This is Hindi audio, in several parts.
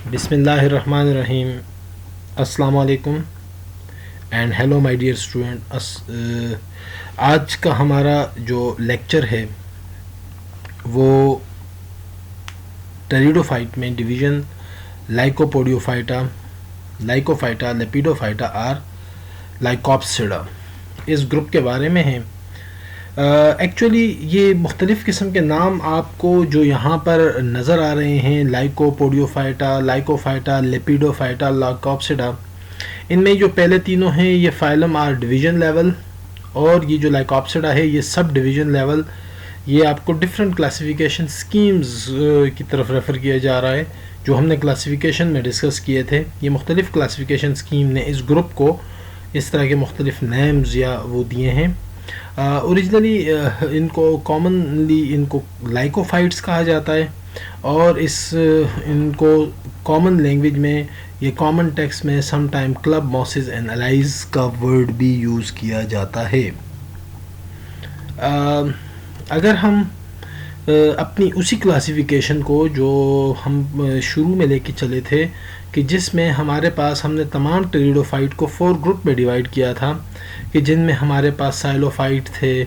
बिस्मिल्लाहिर्रहमानिर्रहीम। अस्सलाम वालेकुम and hello my dear student. आज का हमारा जो लेक्चर है वो टेरिडोफाइट में division lycopodiophyta, lycophyta, lepidophyta or lycopsida इस ग्रुप के बारे में है। एक्चुअली ये मुख्तलिफ़ किस्म के नाम आपको जो यहाँ पर नज़र आ रहे हैं, लाइकोपोडियोफाइटा, लाइकोफाइटा, लेपिडोफाइटा, लाइकोप्सिडा, इनमें जो पहले तीनों हैं ये फाइलम आर डिवीज़न लेवल, और ये जो लाइकोप्सिडा है ये सब डिवीज़न लेवल। ये आपको डिफरेंट क्लासिफिकेशन स्कीम्स की तरफ रेफ़र किया जा रहा है जो हमने क्लासिफिकेशन में डिस्कस किए थे। ये मुख्तलिफ़ क्लासिफिकेशन स्कीम ने इस ग्रुप को इस तरह के मुख्तलिफ़ नेम्स या वो दिए हैं। ओरिजिनली इनको कॉमनली इनको लाइकोफाइट्स कहा जाता है, और इनको कॉमन लैंग्वेज में, ये कॉमन टेक्स्ट में some time club mosses and allies का वर्ड भी यूज़ किया जाता है। अगर हम अपनी उसी क्लासिफिकेशन को जो हम शुरू में लेके चले थे कि जिसमें हमारे पास हमने तमाम टेरिडोफाइट को 4 ग्रुप में डिवाइड किया था, कि जिनमें हमारे पास साइलोफाइट थे,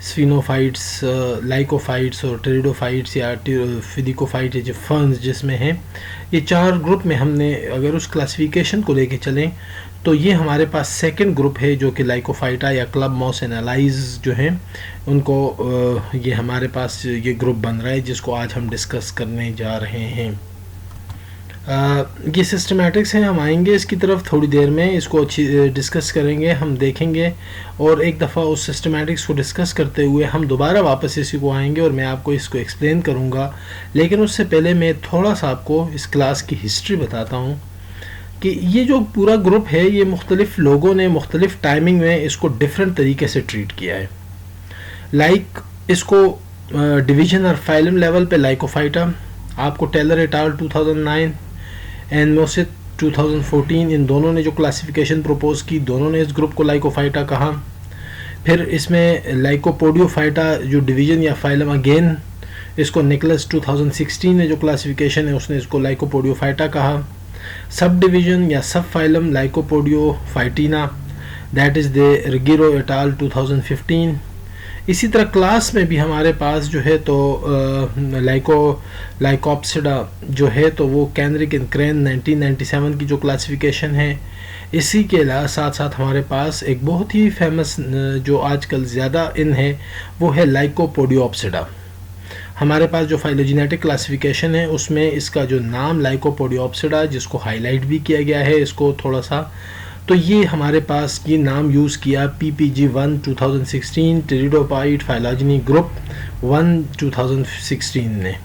स्फिनोफाइट्स, लाइकोफाइट्स और टेरिडोफाइट्स या फिदिकोफाइट जो फर्न्स जिसमें हैं, ये 4 ग्रुप में हमने अगर उस क्लासिफिकेशन को लेके चलें तो ये हमारे पास सेकंड ग्रुप है जो कि लाइकोफाइटा या क्लब मॉस एंड एलाइज जो हैं उनको ये हमारे पास ये ग्रुप बन रहा है जिसको आज हम डिस्कस करने जा रहे हैं। ये सिस्टमेटिक्स हैं, हम आएंगे इसकी तरफ थोड़ी देर में, इसको अच्छी डिस्कस करेंगे, हम देखेंगे, और एक दफ़ा उस सिस्टमेटिक्स को डिस्कस करते हुए हम दोबारा वापस इसी को आएंगे और मैं आपको इसको एक्सप्लेन करूँगा। लेकिन उससे पहले मैं थोड़ा सा आपको इस क्लास की हिस्ट्री बताता हूँ कि ये जो पूरा ग्रुप है ये मुख्तलिफ़ लोगों ने मुख्तलिफ़ टाइमिंग में इसको डिफरेंट तरीके से ट्रीट किया है। इसको डिवीज़न और फाइलम लेवल पे लाइकोफाइटा, आपको टेलर एट आल 2009 एंड मोसेट 2014, इन दोनों ने जो क्लासिफिकेशन प्रपोज की, दोनों ने इस ग्रुप को लाइकोफाइटा कहा। फिर इसमें लाइकोपोडियोफाइटा जो डिवीज़न या फाइलम, अगेन इसको निकलस 2016 ने जो क्लासिफिकेशन है उसने इसको लाइकोपोडियोफाइटा कहा। सब डिवीज़न या sub phylum Lycopodiophytina, that is the रिगिरो एट आल 2015। इसी तरह क्लास में भी हमारे पास जो है तो लाइकोप्सिडा जो है तो वो कैनरिक एंड क्रेन 1997 की जो क्लासिफिकेशन है। इसी के साथ साथ हमारे पास एक बहुत ही फेमस जो आजकल ज़्यादा इन है वो है लाइकोपोडियोप्सिडा। हमारे पास जो फाइलोजेनेटिक क्लासिफिकेशन है उसमें इसका जो नाम लाइकोपोडियोप्सिडा, जिसको हाईलाइट भी किया गया है इसको थोड़ा सा, तो ये हमारे पास ये नाम यूज़ किया PPG1 2016 टेरिडोफाइट फाइलोजेनी ग्रुप 1 2016 ने।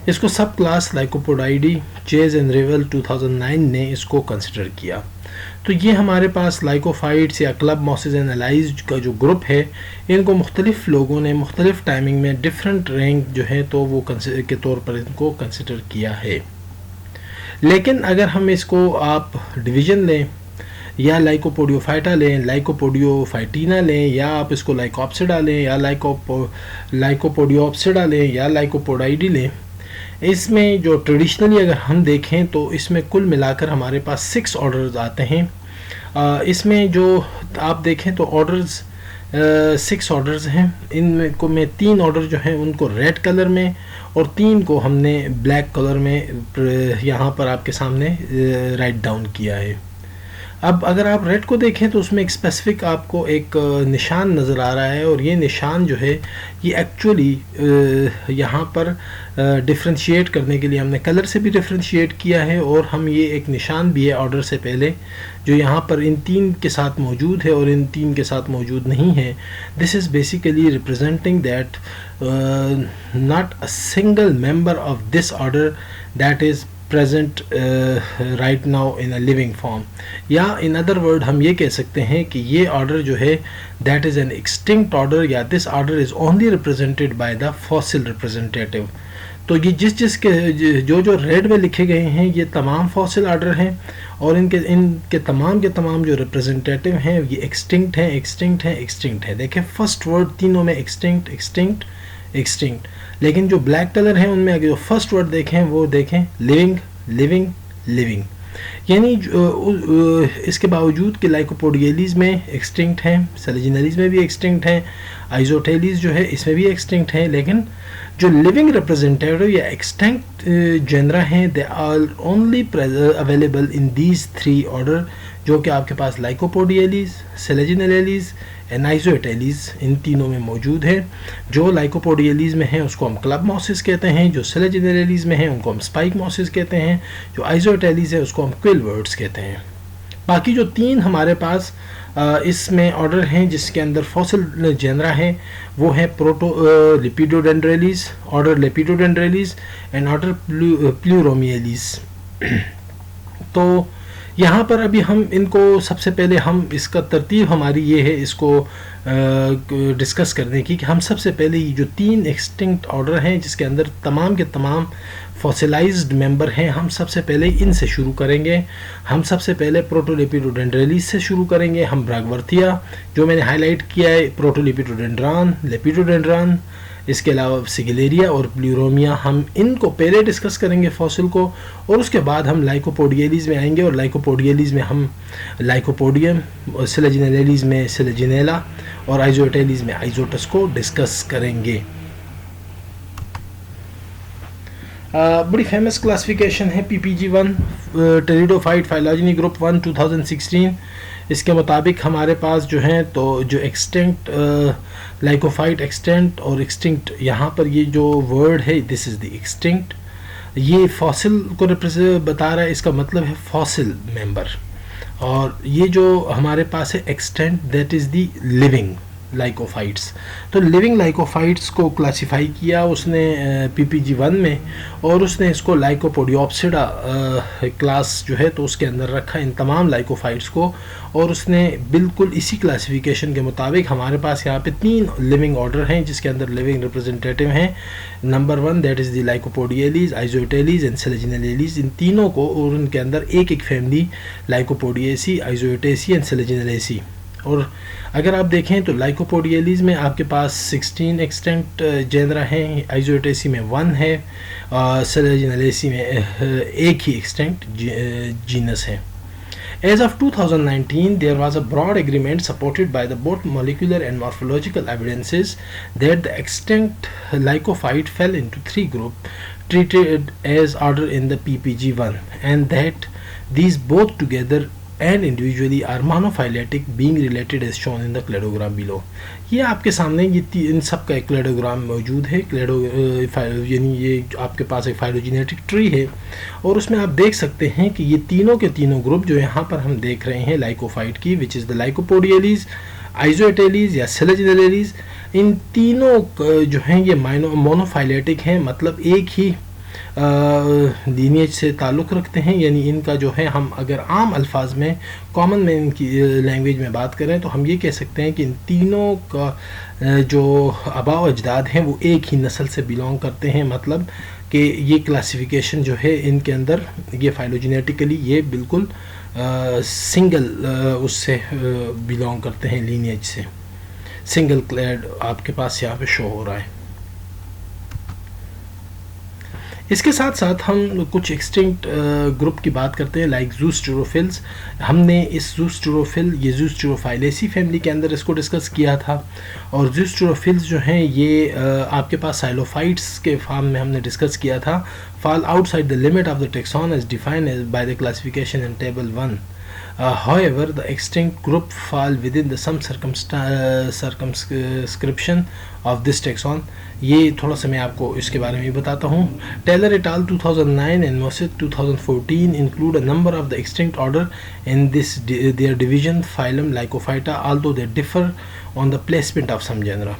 इसको सब क्लास लाइकोपोडाइडी चेज एंड रेवल 2009 ने इसको कंसिडर किया। तो ये हमारे पास लाइकोफाइट्स या क्लब मॉसेस एंड एलाइज का जो ग्रुप है इनको मुख्तलिफ़ लोगों ने मुख्तलिफ़ टाइमिंग में डिफरेंट रैंक जो है तो वो के तौर पर इनको कंसिडर किया है। लेकिन अगर हम इसको आप डिवीज़न लें या लाइकोपोडियोफाइटा लें, लाइकोपोडियोफाइटिना लें, या आप इसको लाइकोप्सिडा लें या लाइकोपोडियोप्सिडा लें या लाइकोपोडाइडी लें, इसमें जो ट्रेडिशनली अगर हम देखें तो इसमें कुल मिलाकर हमारे पास 6 ऑर्डर्स आते हैं। इसमें जो आप देखें तो ऑर्डर्स 6 ऑर्डर्स हैं। इनमें को में 3 ऑर्डर जो हैं उनको रेड कलर में और 3 को हमने ब्लैक कलर में यहाँ पर आपके सामने राइट डाउन किया है। अब अगर आप रेड को देखें तो उसमें एक स्पेसिफिक आपको एक निशान नज़र आ रहा है, और ये निशान जो है ये एक्चुअली यहाँ पर डिफ्रेंशिएट करने के लिए हमने कलर से भी डिफ्रेंशिएट किया है, और हम ये एक निशान भी है ऑर्डर से पहले जो यहाँ पर इन 3 के साथ मौजूद है और इन 3 के साथ मौजूद नहीं है। This is basically representing that not a single member of this order that is present right now in a living form, या इन अदर वर्ड हम ये कह सकते हैं कि ये ऑर्डर जो है that is an extinct order, या this order is only represented by the fossil representative. तो ये जिसके जो रेड में लिखे गए हैं ये तमाम फॉसिल ऑर्डर हैं, और इनके तमाम के तमाम जो रिप्रेजेंटेटिव हैं ये एक्सटिंक्ट हैं, एक्सटिंक्ट हैं, एक्सटिंक्ट हैं। देखें फर्स्ट वर्ड तीनों में एक्सटिंक्ट, एक्सटिंक्ट, एक्सटिंक्ट, लेकिन जो ब्लैक कलर है उनमें अगर जो फर्स्ट वर्ड देखें वो देखें लिविंग, लिविंग, लिविंग। यानी इसके बावजूद कि लाइकोपोडियलीज में एक्सटिंक्ट हैं, सेलेजिनलीज में भी एक्सटिंक्ट हैं, आइजोटेलीज जो है इसमें भी एक्सटिंक्ट हैं, लेकिन जो लिविंग रिप्रेजेंटेटिव या एक्सटिंक्ट जेनरा हैं they are only available in these 3 order, जो कि आपके पास लाइकोपोडियलीज, सेलेजिनलीज एंड आइजोटेलीज इन तीनों में मौजूद है। जो लाइकोपोडियलीज में है उसको हम क्लब मॉसिस कहते हैं, जो सेलेजिनलीज में है उनको हम स्पाइक मॉसिस कहते हैं, जो आइजोटेलीज है उसको हम क्विलवर्ड्स कहते हैं। बाकी जो 3 हमारे पास इसमें ऑर्डर हैं जिसके अंदर फॉसिल जेनरा हैं वो है प्रोटो लिपिडोडेंड्रेलीज, ऑर्डर लेपिडोडेंड्रेलीज एंड ऑर्डर प्लूरोमियलीज। तो यहाँ पर अभी हम इनको सबसे पहले हम इसका तरतीब हमारी ये है इसको डिस्कस करने की कि हम सबसे पहले ये जो 3 एक्सटिंक्ट ऑर्डर हैं जिसके अंदर तमाम के तमाम फॉसिलाइज्ड मेंबर हैं, हम सबसे पहले इनसे शुरू करेंगे। हम सबसे पहले प्रोटोलिपिडोडेंड्रेलीज से शुरू करेंगे। हम ब्रागवर्थिया जो मैंने हाईलाइट किया है, प्रोटोलिपिडोडेंड्रान, लेपिडोडेंड्रान, इसके अलावा सिगिलेरिया और प्लूरोमिया, हम इनको पहले डिस्कस करेंगे फॉसिल को, और उसके बाद हम लाइकोपोडियलीज में आएंगे और लाइकोपोडियलीज में हम लाइकोपोडियम और सेलेजिनेलीज में सेलेजिनेला और आइजोटेलीज में आइजोटस को डिस्कस करेंगे। बड़ी फेमस क्लासिफिकेशन है PPG1 टेरिडोफाइट फाइलोजेनी ग्रुप 1 2016। इसके मुताबिक हमारे पास जो हैं तो जो एक्सटिंक्ट लाइकोफाइट एक्सटेंट और एक्सटिंक्ट, यहाँ पर ये जो वर्ड है दिस इज़ द एक्सटिंक्ट, ये फॉसिल को रिप्रेजेंट बता रहा है, इसका मतलब है फॉसिल मेंबर। और ये जो हमारे पास है extant that is the living lycophytes. तो लिविंग लाइकोफाइट्स को क्लासिफाई किया उसने PPG1 में, और उसने इसको लाइकोपोडियोप्सिडा क्लास जो है तो उसके अंदर रखा इन तमाम लाइकोफाइट्स को, और उसने बिल्कुल इसी क्लासिफिकेशन के मुताबिक हमारे पास यहाँ पे 3 लिविंग ऑर्डर हैं जिसके अंदर लिविंग रिप्रेजेंटेटिव हैं। Number 1 that is the Lycopodiales, Isoetales and Selaginellales, इन तीनों को, और उनके अंदर एक एक फैमिली लाइकोपोडियेसी, आइजोटेसी एंड सेलेजिनेलेसी। और अगर आप देखें तो लाइकोपोडियलीज में आपके पास 16 एक्सटेंट जेनरा हैं, आइजोटेसी में 1 है, सेलेजिनेलेसी में एक ही एक्सटेंट जीनस है। As of 2019, there was a broad agreement supported by the both molecular and morphological evidences that the extinct lycophyte fell into 3 groups treated as order in the PPG1, and that these both together and individually are monophyletic, being related as shown in the cladogram below। ये आपके सामने ये इन सब का एक क्लेडोग्राम मौजूद है। यानी ये आपके पास एक फाइलोजेनेटिक ट्री है, और उसमें आप देख सकते हैं कि ये तीनों के तीनों ग्रुप जो यहाँ पर हम देख रहे हैं लाइकोफाइट की, विच इज़ द लाइकोपोडियलीज, आइजोटेलीज या सेलेजिनेलीज, इन तीनों जो हैं ये मोनोफाइलेटिक हैं, मतलब एक ही लीनिएज से ताल्लुक़ रखते हैं। यानी इनका जो है, हम अगर आम अल्फाज में कॉमन में इनकी लैंग्वेज में बात करें तो हम ये कह सकते हैं कि इन तीनों का जो आबाव अजदाद हैं वो एक ही नस्ल से बिलोंग करते हैं। मतलब कि ये क्लासिफिकेशन जो है इनके अंदर ये फाइलोजेनेटिकली ये बिल्कुल सिंगल उससे बिलोंग करते हैं, लीनिएज से। सिंगल क्लैड आपके पास यहाँ पे शो हो रहा है। इसके साथ साथ हम कुछ एक्सटिंक्ट ग्रुप की बात करते हैं, लाइक ज़ूस्टेरोफिल्स। हमने इस ज़ूस्टेरोफिल, ये ज़ूस्टेरोफाइलेसी फैमिली के अंदर इसको डिस्कस किया था, और ज़ूस्टेरोफिल्स जो हैं ये आपके पास साइलोफाइट्स के फॉर्म में हमने डिस्कस किया था। Fall outside the limit of the taxon as defined by the classification in table 1। However, the extinct group fall within the some circumscription of this taxon। ये थोड़ा सा मैं आपको इसके बारे में भी बताता हूँ। Taylor et al. 2009 and Mossett 2014 include a number of the extinct order in this their division phylum Lycophyta, although they differ on the placement of some genera।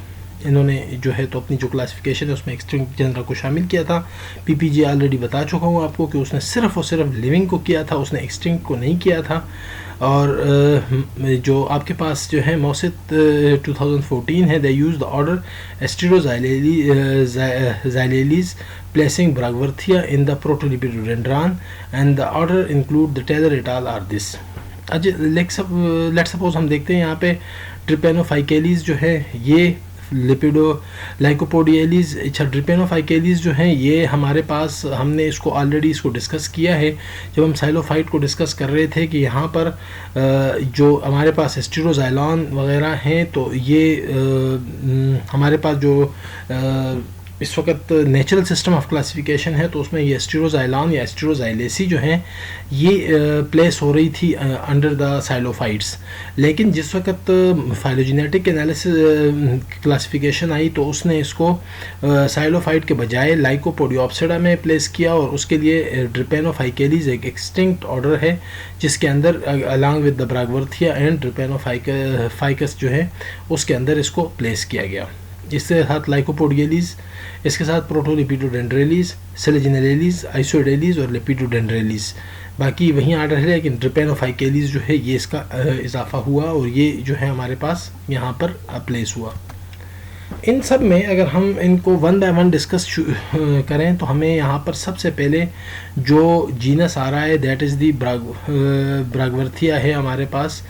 इन्होंने जो है तो अपनी जो क्लासिफिकेशन है उसमें एक्सटिंक्ट जेनरा को शामिल किया था। PPG ऑलरेडी बता चुका हूँ आपको कि उसने सिर्फ और सिर्फ लिविंग को किया था, उसने एक्सटिंक्ट को नहीं किया था। और जो आपके पास जो है मोसेट 2014 है, they use the order Asteroxylales placing Baragwanathia in the Protolepidodendrales and the order include the Taylor et al are this. Let's suppose हम देखते हैं यहाँ पे ट्रिपेनोफाइकेलीज जो है ये लिपिडो लाइकोपोडियलीज। अच्छा, ड्रिपेनोफाइकेलीज जो हैं ये हमारे पास, हमने इसको ऑलरेडी इसको डिस्कस किया है जब हम साइलोफाइट को डिस्कस कर रहे थे कि यहाँ पर जो हमारे पास एस्टेरोजाइलॉन वगैरह हैं, तो ये हमारे पास जो इस वक्त नेचुरल सिस्टम ऑफ क्लासिफिकेशन है, तो उसमें ये एस्टेरोजाइलॉन या एस्टेरोजाइलेसी जो हैं ये प्लेस हो रही थी अंडर द साइलोफाइट्स। लेकिन जिस वक्त फाइलोजेनेटिक एनालिसिस क्लासिफिकेशन आई तो उसने इसको साइलोफाइट के बजाय लाइकोपोडियोप्सिडा में प्लेस किया, और उसके लिए ड्रिपेनोफाइकेलीज एक एक्सटिंक्ट ऑर्डर है जिसके अंदर अलॉन्ग विद द ब्रागवर्थिया एंड ड्रिपेनोफाइकस जो है उसके अंदर इसको प्लेस किया गया। इसके साथ लाइकोपोडियलीज, इसके साथ प्रोटोलिपिडोडेंड्रेलीज, सेलेजिनेलेलीज, आइसोडेलीज और लिपिडोडेंड्रेलीज, बाकी वहीं आर्डर है, लेकिन ड्रिपेनोफाइकेलीज जो है ये इसका इजाफा हुआ और ये जो है हमारे पास यहाँ पर प्लेस हुआ। इन सब में अगर हम इनको वन बाय वन डिस्कस करें तो हमें यहाँ पर सबसे पहले जो जीनस आ रहा है दैट इज़ दी ब्रागवर्थिया है हमारे पास।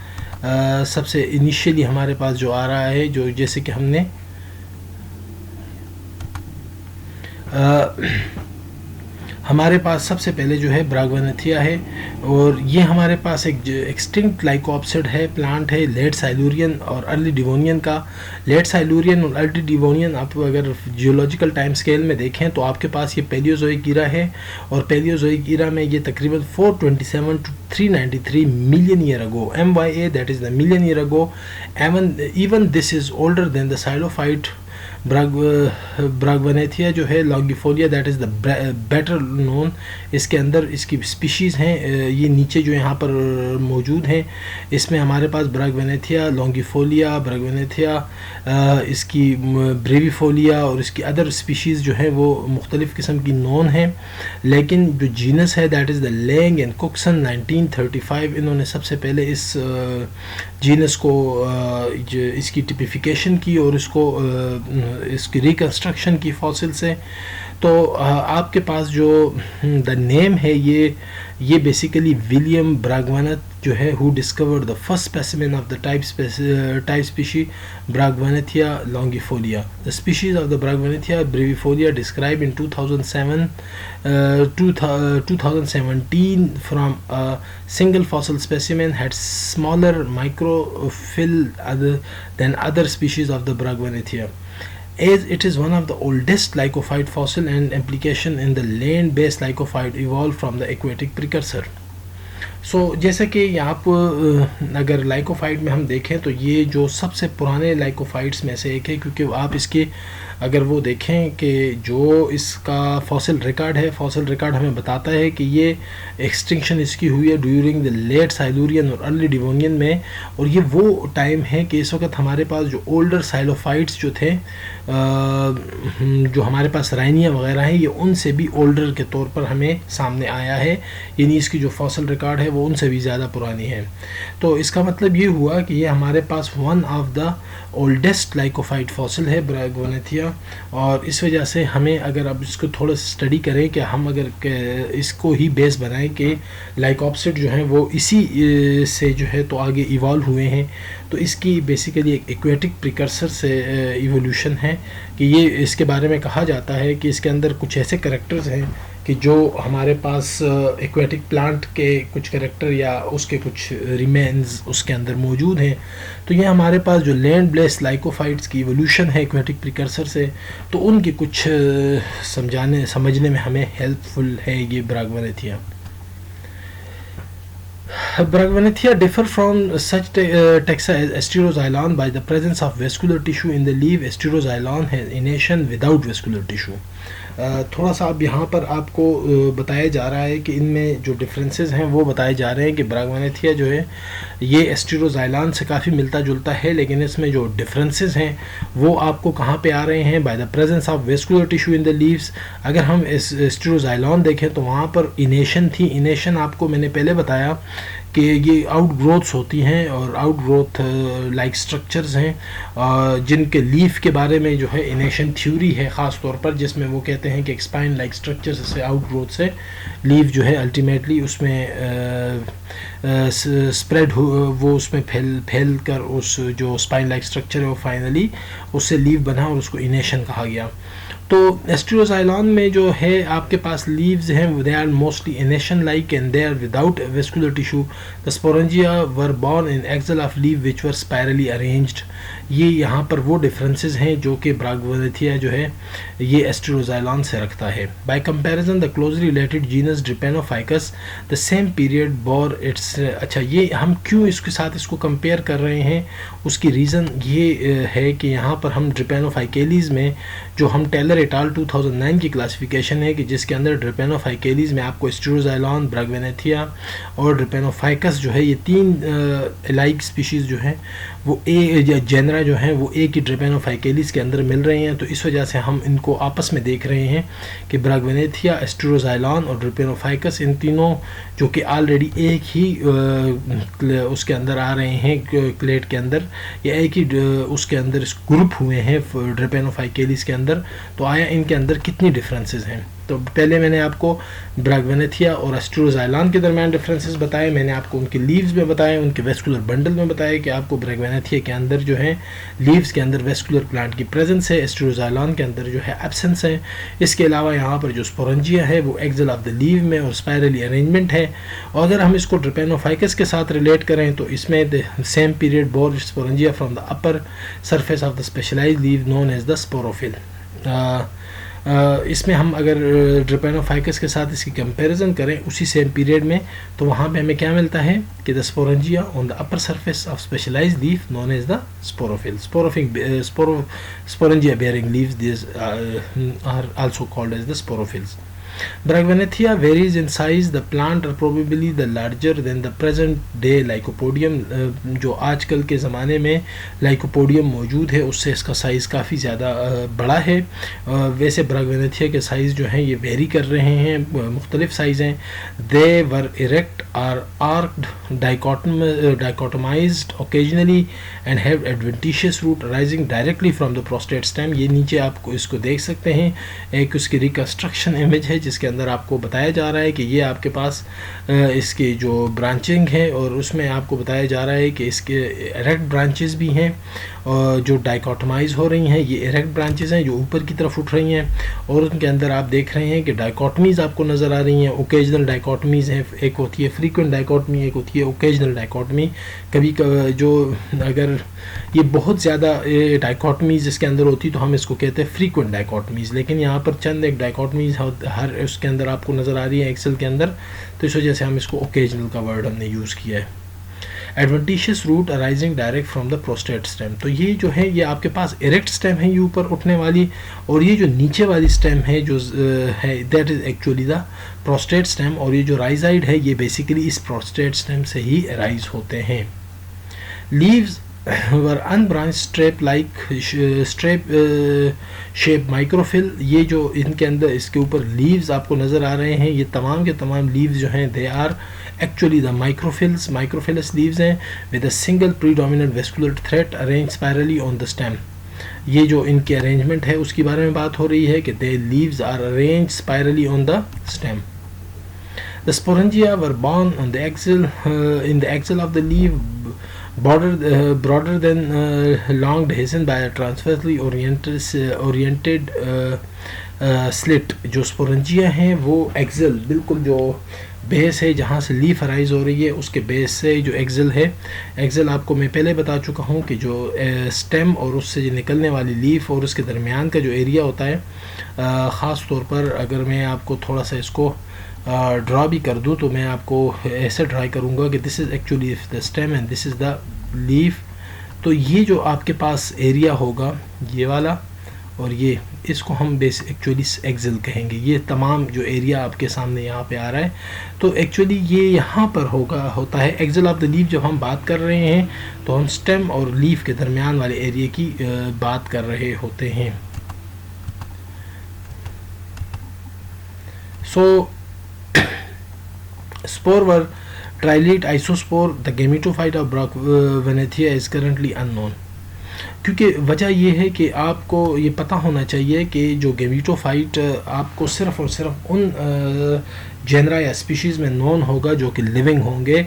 सबसे इनिशियली हमारे पास जो आ रहा है, जो जैसे कि हमने हमारे पास सबसे पहले जो है ब्रागवनेथिया है, और ये हमारे पास एक एक्सटिंक्ट लाइकोप्सिड है, प्लांट है लेट साइलूरियन और अर्ली डिवोनियन का। लेट साइलूरियन और अर्ली डिवोनियन आप अगर जियोलॉजिकल टाइम स्केल में देखें तो आपके पास ये पैलियोजोइक ईरा है, और पैलियोजोइक ईरा में ये तकरीबन 427 to 393 million year ago, MYA that is the million year ago, even this is older than the xylophyte Baragwanathia जो है longifolia that is the better known. इसके अंदर इसकी स्पीशीज़ हैं, ये नीचे जो यहाँ पर मौजूद हैं, इसमें हमारे पास ब्रागवनेथिया, लॉन्गिफोलिया, ब्रागवनेथिया, इसकी ब्रेविफोलिया और इसकी अदर स्पीशीज़ जो हैं वो मुख्तलिफ़ किस्म की नोन हैं। लेकिन जो जीनस है that is the Lang and Cookson 1935, इन्होंने सबसे पहले इस जीनस को इसकी टिपिफिकेशन की और इसकी रिकन्स्ट्रक्शन की फॉसिल से। तो आपके पास जो द नेम है ये बेसिकली विलियम ब्रागवनेथ जो है who discovered the first specimen of the type species Baragwanathia longifolia. The species of the Baragwanathia brevifolia describe in 2017 from a single fossil specimen had smaller microfill than other species of the Bragwanathia. As it is one of the oldest lycophyte fossil and application in the land-based lycophyte evolved from the aquatic precursor. जैसे कि आप अगर लाइकोफाइट में हम देखें तो ये जो सबसे पुराने लाइकोफाइट्स में से एक है, क्योंकि आप इसके अगर वो देखें कि जो इसका फॉसिल रिकॉर्ड है, फॉसिल रिकॉर्ड हमें बताता है कि ये एक्सटिंक्शन इसकी हुई है ड्यूरिंग द लेट साइलूरियन और अर्ली डिवोनियन में, और ये वो टाइम है कि इस वक्त हमारे पास जो ओल्डर साइलोफाइट्स जो थे, जो हमारे पास राइनिया वगैरह हैं, ये उनसे भी ओल्डर के तौर पर हमें सामने आया है, यानी इसकी जो फॉसिल रिकॉर्ड है वो उनसे भी ज़्यादा पुरानी है। तो इसका मतलब ये हुआ कि ये हमारे पास one of the oldest lycophyte fossil है ब्रागवनेथिया, और इस वजह से हमें अगर अब इसको थोड़ा सा स्टडी करें कि हम अगर इसको ही बेस बनाएं कि लाइकोप्सिड जो हैं वो इसी से जो है तो आगे इवॉल्व हुए हैं, तो इसकी बेसिकली एक एक्वेटिक प्रिकर्सर से इवोल्यूशन है कि ये इसके बारे में कहा जाता है कि इसके अंदर कुछ ऐसे कैरेक्टर्स हैं कि जो हमारे पास एक्वेटिक प्लांट के कुछ कैरेक्टर या उसके कुछ रिमेन्स उसके अंदर मौजूद हैं। तो ये हमारे पास जो लैंड बेस्ड लाइकोफाइट्स की इवोल्यूशन है एक्वेटिक प्रिकर्सर से, तो उनकी कुछ समझने में हमें हेल्पफुल है ये ब्रागवनेथिया। Bragwanathia differ from such taxa as Asteroxylon by the presence of vascular tissue in the leaf. Asteroxylon has initiation without vascular tissue. थोड़ा सा अब यहाँ पर आपको बताया जा रहा है कि इनमें जो डिफरेंसेस हैं वो बताए जा रहे हैं कि ब्रागवनेथिया जो है ये एस्टेरोजाइलॉन से काफ़ी मिलता जुलता है, लेकिन इसमें जो डिफरेंसेस हैं वो आपको कहाँ पे आ रहे हैं, by the presence of vascular tissue in the leaves. अगर हम एस्टेरोजाइलॉन देखें तो वहाँ पर इनेशन थी। इनेशन आपको मैंने पहले बताया कि ये आउट ग्रोथ्स होती हैं और आउट ग्रोथ लाइक स्ट्रक्चर्स हैं जिनके लीफ के बारे में जो है इनेशन थ्योरी है ख़ास तौर पर, जिसमें वो कहते हैं कि एक स्पाइन लाइक स्ट्रक्चर्स से आउट ग्रोथ से लीफ जो है अल्टीमेटली उसमें स्प्रेड वो उसमें फैल कर उस जो स्पाइन लाइक स्ट्रक्चर है वो फाइनली उससे लीफ बना और उसको इनेशन कहा गया। तो एस्ट्रोजाइलॉन में जो है आपके पास लीव्स हैं, they are mostly enation like and they are without vascular tissue. The sporangia were borne in axil of leave which were spirally arranged. ये यहाँ पर वो डिफरेंसेस हैं जो कि ब्रागवेनेथिया जो है ये एस्ट्रोजाइलॉन से रखता है। By comparison the closely related genus Drepanophycus the same period bore its. अच्छा, ये हम क्यों इसके साथ इसको कंपेयर कर रहे हैं, उसकी रीज़न ये है कि यहाँ पर हम ड्रिपेनोफाइकेलीज में जो हम टेलर एट आल 2009 की क्लासिफिकेशन है कि जिसके अंदर ड्रिपेनोफाइकेलीज में आपको एस्ट्रोजाइलॉन, ब्रागवेनेथिया और ड्रिपेनोफाइकस जो है ये तीन एलाइक स्पीशीज़ जो हैं वो जेनरा जो हैं वो एक ही ड्रिपेनोफाइकेलीज के अंदर मिल रहे हैं। तो इस वजह से हम इनको आपस में देख रहे हैं कि ब्रागवेनेथिया, एस्ट्रोजाइलॉन और ड्रिपेनोफाइकस इन तीनों जो कि ऑलरेडी एक ही उसके अंदर आ रहे हैं क्लेट के अंदर, या एक ही उसके अंदर ग्रुप हुए हैं ड्रिपेनोफाइकेलीज के अंदर, तो आया इनके अंदर कितनी डिफरेंसेस हैं। तो पहले मैंने आपको ब्रागवेनेथिया और एस्ट्रोजाइलॉन के दरमियान डिफरेंसेस बताए, मैंने आपको उनके लीव्स में बताए, उनके वेस्कुलर बंडल में बताया कि आपको ब्रागवेनेथिया के अंदर जो है लीव्स के अंदर वेस्कुलर प्लांट की प्रेजेंस है, एस्ट्रोजाइलॉन के अंदर जो है एब्सेंस है। इसके अलावा यहाँ पर जो स्पोरेंजिया है वो एक्सल ऑफ द लीव में और स्पायरली अरेंजमेंट है। और अगर हम इसको ड्रिपेनोफाइकस के साथ रिलेट करें तो इसमें the same period bore sporangia from the upper surface of the specialised leave known as the sporophyll. इसमें हम अगर ड्रिपेनोफाइकस के साथ इसकी कंपैरिजन करें उसी सेम पीरियड में, तो वहाँ पे हमें क्या मिलता है कि the sporangia on the upper surface of specialised leaf known as the sporophyll. Sporangia bearing leaves, these are also called as the sporophylls. Bragvenetia varies in size. The plant are probably the larger than the present day lycopodium. जो आजकल के ज़माने में लाइकोपोडियम मौजूद है उससे इसका साइज़ काफ़ी ज़्यादा बड़ा है। वैसे ब्रागवेनेथिया के साइज़ जो हैं ये वेरी कर रहे हैं, मुख्तलिफ साइज़ हैं। They were erect or arched, dichotomized occasionally and have adventitious root arising directly from the prostate stem. ये नीचे आपको इसको देख सकते हैं, एक उसकी रिकन्स्ट्रक्शन इमेज है जिसके अंदर आपको बताया जा रहा है कि ये आपके पास इसकी जो ब्रांचिंग है और उसमें आपको बताया जा रहा है कि इसके इरेक्ट ब्रांचेस भी हैं और जो डाइकोटमाइज हो रही हैं, ये इरेक्ट ब्रांचेस हैं जो ऊपर की तरफ उठ रही हैं और उनके अंदर आप देख रहे हैं कि डाइकोटमीज़ आपको नज़र आ रही हैं। ओकेजनल डाइकोटमीज़ हैं, एक होती है फ्रीक्वेंट डाइकोटमी, एक होती है ओकेजनल डाइकोटमी। कभी जो अगर ये बहुत ज़्यादा डाइकोटमीज़ इसके अंदर होती तो हम इसको कहते हैं फ्रीक्वेंट डाइकोटमीज़, लेकिन यहाँ पर चंद एक डाइकोटमीज़ हर उसके अंदर आपको नज़र आ रही है एक्सेल के अंदर, तो इस वजह से हम इसको ओकेजनल का वर्ड हमने यूज़ किया है। Adventitious root arising direct from the prostate stem, तो ये जो है ये आपके पास इरेक्ट स्टेम है ये ऊपर उठने वाली, और ये जो नीचे वाली स्टेम है जो है that is actually the prostate stem, और ये जो राइजाइड है ये बेसिकली इस प्रोस्टेट स्टेम से ही अराइज होते हैं। Leaves were unbranch strap like strap shape microphyll, ये जो इनके अंदर इसके ऊपर लीव्स आपको नज़र आ रहे हैं ये तमाम के तमाम लीव्स जो हैं they are actually the microphylls, microphyllous leaves हैं with a single predominant vascular thread arrange spirally on the stem. ये जो इनकी अरेंजमेंट है उसके बारे में बात हो रही है कि they leaves are arrange spirally on the stem. The sporangia were born on the axil in the axil of the leaf, broader than long hastened by a transversely oriented slit। जो स्पोरेंजिया हैं वो एक्सल बिल्कुल जो बेस है जहाँ से लीफ अराइज हो रही है उसके बेस से जो एक्सल है, एक्सल आपको मैं पहले बता चुका हूँ कि जो स्टेम और उससे जो निकलने वाली लीफ और उसके दरमियान का जो एरिया होता है, ख़ास तौर पर अगर मैं आपको थोड़ा सा इसको ड्रा भी कर दूँ तो मैं आपको ऐसे ट्राई करूँगा कि this is actually the stem and this is the leaf. तो ये जो आपके पास एरिया होगा ये वाला और ये, इसको हम बेस एक्चुअली एक्सल कहेंगे। ये तमाम जो एरिया आपके सामने यहाँ पे आ रहा है तो एक्चुअली ये यहाँ पर होता है एक्सल ऑफ द लीफ। जब हम बात कर रहे हैं तो हम स्टेम और लीफ के दरमियान वाले एरिया की बात कर रहे होते हैं। So spore were trilete isospore the gametophyte of Baragwanathia is currently unknown. क्योंकि वजह यह है कि आपको ये पता होना चाहिए कि जो गेमेटोफाइट आपको सिर्फ़ और सिर्फ उन जेनरा या स्पीशीज़ में नोन होगा जो कि लिविंग होंगे।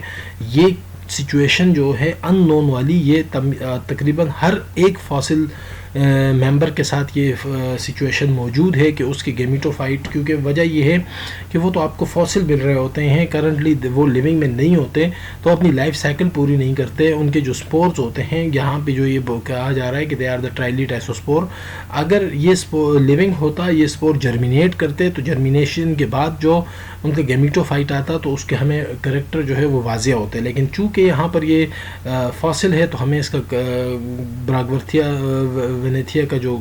ये सिचुएशन जो है अननोन वाली, ये तकरीबन हर एक फॉसिल मेंबर के साथ ये सिचुएशन मौजूद है कि उसके गेमेटोफाइट, क्योंकि वजह ये है कि वो तो आपको फॉसिल मिल रहे होते हैं, करंटली वो लिविंग में नहीं होते, तो अपनी लाइफ साइकिल पूरी नहीं करते। उनके जो स्पोर्स होते हैं, यहाँ पे जो ये कहा जा रहा है कि दे आर द ट्राइलेट आइसोस्पोर, अगर ये लिविंग होता, ये स्पोर जर्मिनेट करते, तो जर्मिनेशन के बाद जो उनका गेमेटोफाइट आता तो उसके हमें करेक्टर जो है वो वाजिया होते हैं। लेकिन चूँकि यहाँ पर ये फॉसिल है तो हमें इसका ब्रॉकवेनेथिया का जो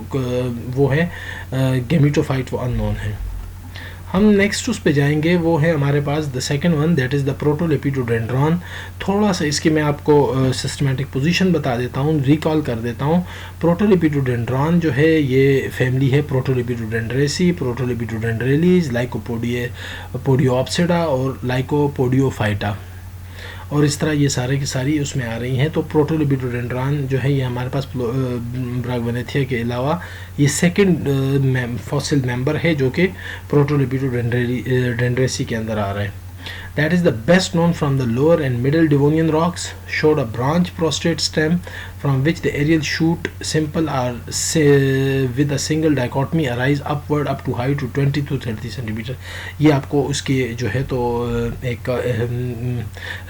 वो है गेमेटोफाइट वो अननोन है। हम नेक्स्ट उस पे जाएंगे, वो है हमारे पास the second one, that is the Protolepidodendron. थोड़ा सा इसकी मैं आपको सिस्टमेटिक पोजीशन बता देता हूँ, रिकॉल कर देता हूँ। प्रोटोलेपिडोडेंड्रॉन जो है ये फैमिली है प्रोटोलेपिडोडेंड्रेसी, प्रोटोलेपिडोडेंड्रेलीज, लाइकोपोडियोप्सिडा और लाइकोपोडियोफाइटा, और इस तरह ये सारे की सारी उसमें आ रही हैं। तो प्रोटोलेपिडोडेंड्रॉन जो है ये हमारे पास ब्रॉकवेनेथिया के अलावा ये सेकंड फॉसिल मेंबर है जो कि प्रोटोलेपिडोडेंड्रेसी के अंदर आ रहा है। That is the best known from the lower and middle Devonian rocks, showed a branch prostrate stem from which the aerial shoot simple are with a single dichotomy arise upward up to height to 20 to 30 centimeter। ये आपको उसकी जो है तो एक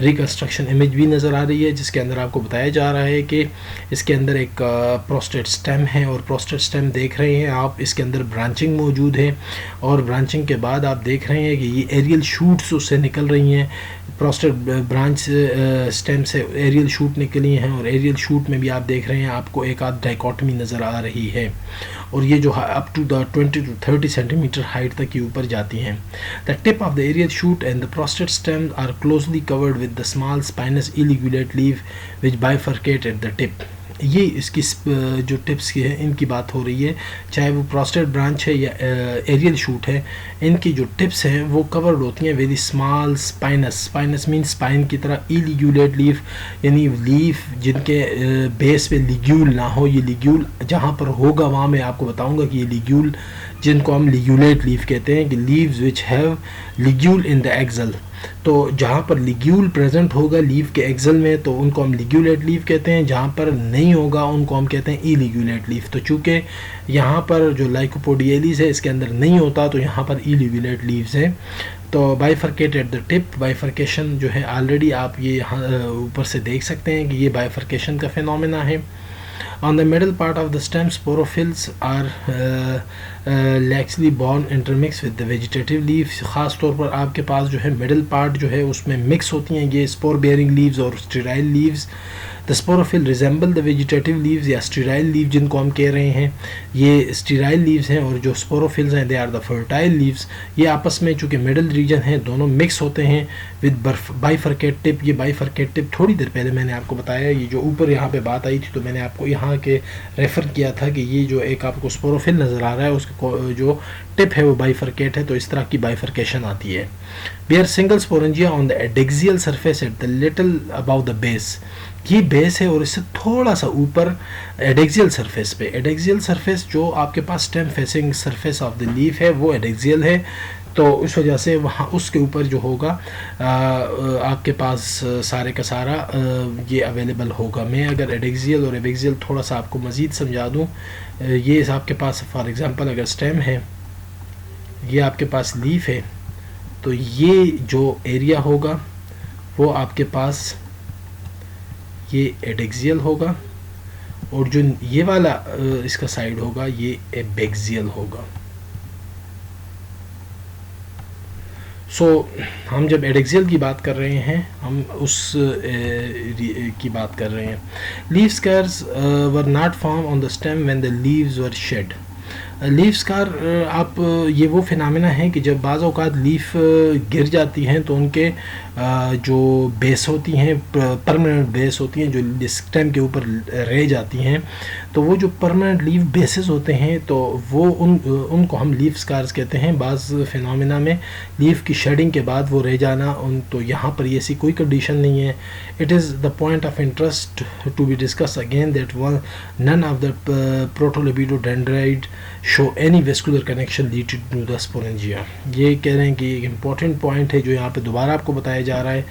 रिकन्स्ट्रक्शन इमेज भी नज़र आ रही है जिसके अंदर आपको बताया जा रहा है कि इसके अंदर एक प्रोस्टेट स्टेम है, और प्रोस्टेट स्टेम देख रहे हैं आप, इसके अंदर ब्रांचिंग मौजूद है, और ब्रांचिंग के बाद आप देख रहे हैं कि ये एरियल शूट्स उससे निकल रही हैं। प्रोस्टेट ब्रांच स्टेम से एरियल शूट निकली हैं, और एरियल शूट में भी आप देख रहे हैं आपको एक आध डाइकोटमी नज़र आ रही है, और ये जो up to the 20 to 30 centimetre height तक की ऊपर जाती हैं। The tip of the aerial shoot and the prostate stem are closely covered with the small spinous eligulate leave which bifurcate at the tip. ये इसकी जो टिप्स की है इनकी बात हो रही है, चाहे वो प्रोस्टेट ब्रांच है या एरियल शूट है, इनकी जो टिप्स हैं वो कवर्ड होती हैं very small spinous. Spinous mean spine की तरह, इलिग्यूलेट लीफ यानी लीफ जिनके बेस पे लिग्यूल ना हो। ये लिग्यूल जहाँ पर होगा वहाँ मैं आपको बताऊँगा कि ये लिग्यूल जिनको हम लिग्यूलेट लीफ कहते हैं, कि leaves which have ligule in the axil. तो जहाँ पर लिग्यूल प्रेजेंट होगा लीफ के एक्सल में तो उनको हम लिग्यूलेट लीफ कहते हैं, जहाँ पर नहीं होगा उनको हम कहते हैं इलिग्यूलेट लीफ। तो चूँकि यहाँ पर जो लाइकोपोडियलीज है इसके अंदर नहीं होता तो यहाँ पर इलिग्यूलेट लीव्स हैं। तो bifurcate at the tip, bifurcation जो है ऑलरेडी आप ये यहाँ ऊपर से देख सकते हैं कि ये बाइफरकेशन का फिनोमेना है। On the middle part of the stem, sporophylls are laxly borne intermixed with the vegetative leaves। ख़ास तौर पर आपके पास जो है मिडल पार्ट जो है उसमें मिक्स होती हैं ये स्पोर बेयरिंग लीव्स और sterile leaves. The sporophyll resemble the vegetative leaves या स्टेराइल लीव जिनको हम कह रहे हैं, ये स्टेराइल लीव्स हैं, और जो स्पोरोफिल्स हैं they are the fertile leaves. ये आपस में चूँकि मिडल रीजन है दोनों मिक्स होते हैं विद बाइफरकेट टिप। ये बाइफरकेट टिप थोड़ी देर पहले मैंने आपको बताया, ये जो ऊपर यहाँ पे बात आई थी तो मैंने आपको यहाँ के रेफ़र किया था कि ये जो एक आपको स्पोरोफिल नज़र आ रहा है उसको जो टिप है वो बाइफरकेट है, तो इस तरह की बाइफरकेशन आती है। Bear single sporangia on the adaxial surface at the little above the base. ये बेस है और इससे थोड़ा सा ऊपर एडेक्सियल सरफेस पे, एडेक्सियल सरफेस जो आपके पास stem facing surface of the leaf है वो एडेक्सियल है, तो उस वजह से वहाँ उसके ऊपर जो होगा आपके पास सारे का सारा ये अवेलेबल होगा। मैं अगर एडेक्सियल और एबेक्सियल थोड़ा सा आपको मज़ीद समझा दूँ, ये आपके पास फॉर एग्ज़ाम्पल अगर स्टेम है, ये आपके पास लीफ है, तो ये जो एरिया होगा वो आपके पास ये एडेक्सियल होगा, और जो ये वाला इसका साइड होगा ये एबेक्सियल होगा। हम जब एडेक्सियल की बात कर रहे हैं हम उस की बात कर रहे हैं। Leaf scars were not form on the stem when the leaves were shed. Leaf scar आप ये वो फिनमिना है कि जब बाज़ औक़ात लीफ गिर जाती हैं तो उनके जो बेस होती हैं, परमानेंट बेस होती हैं जो स्टेम के ऊपर रह जाती हैं, तो वो जो परमानेंट लीफ बेसिस होते हैं तो वो उनको हम लीफ स्कार्स कहते हैं। बाज़ फिनमिना में लीफ की शेडिंग के बाद वो रह जाना, तो यहाँ पर ये ऐसी कोई कंडीशन नहीं है। It is the point of interest to be discuss again that none of the protolipidodendrite show any vascular connection related to the sporangia। ये कह रहे हैं कि एक इम्पॉर्टेंट पॉइंट है जो यहाँ पे दोबारा आपको बताया जा रहा है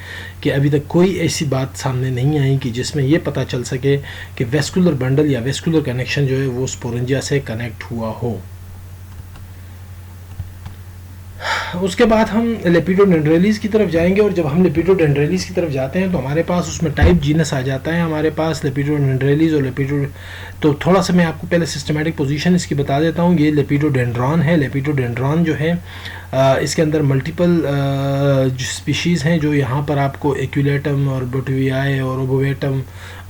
कि अभी तक कोई ऐसी बात सामने नहीं आई कि जिसमें ये पता चल सके कि वेस्कुलर बंडल या वेस्कुलर कनेक्शन जो है वो स्पोरेंजिया से कनेक्ट हुआ हो। उसके बाद हम लेपिडोडेंड्रेलिस की तरफ जाएंगे, और जब हम लेपिडोडेंड्रेलिस की तरफ जाते हैं तो हमारे पास उसमें टाइप जीनस आ जाता है हमारे पास लेपिडोडेंड्रेलिस और तो थोड़ा सा मैं आपको पहले सिस्टमेटिक पोजीशन इसकी बता देता हूँ। ये लेपिडोडेंड्रॉन है। लेपिडोडेंड्रॉन जो है इसके अंदर मल्टीपल स्पीशीज़ हैं जो यहाँ पर आपको एक्यूलेटम और बोटवियाई और ओबोवेटम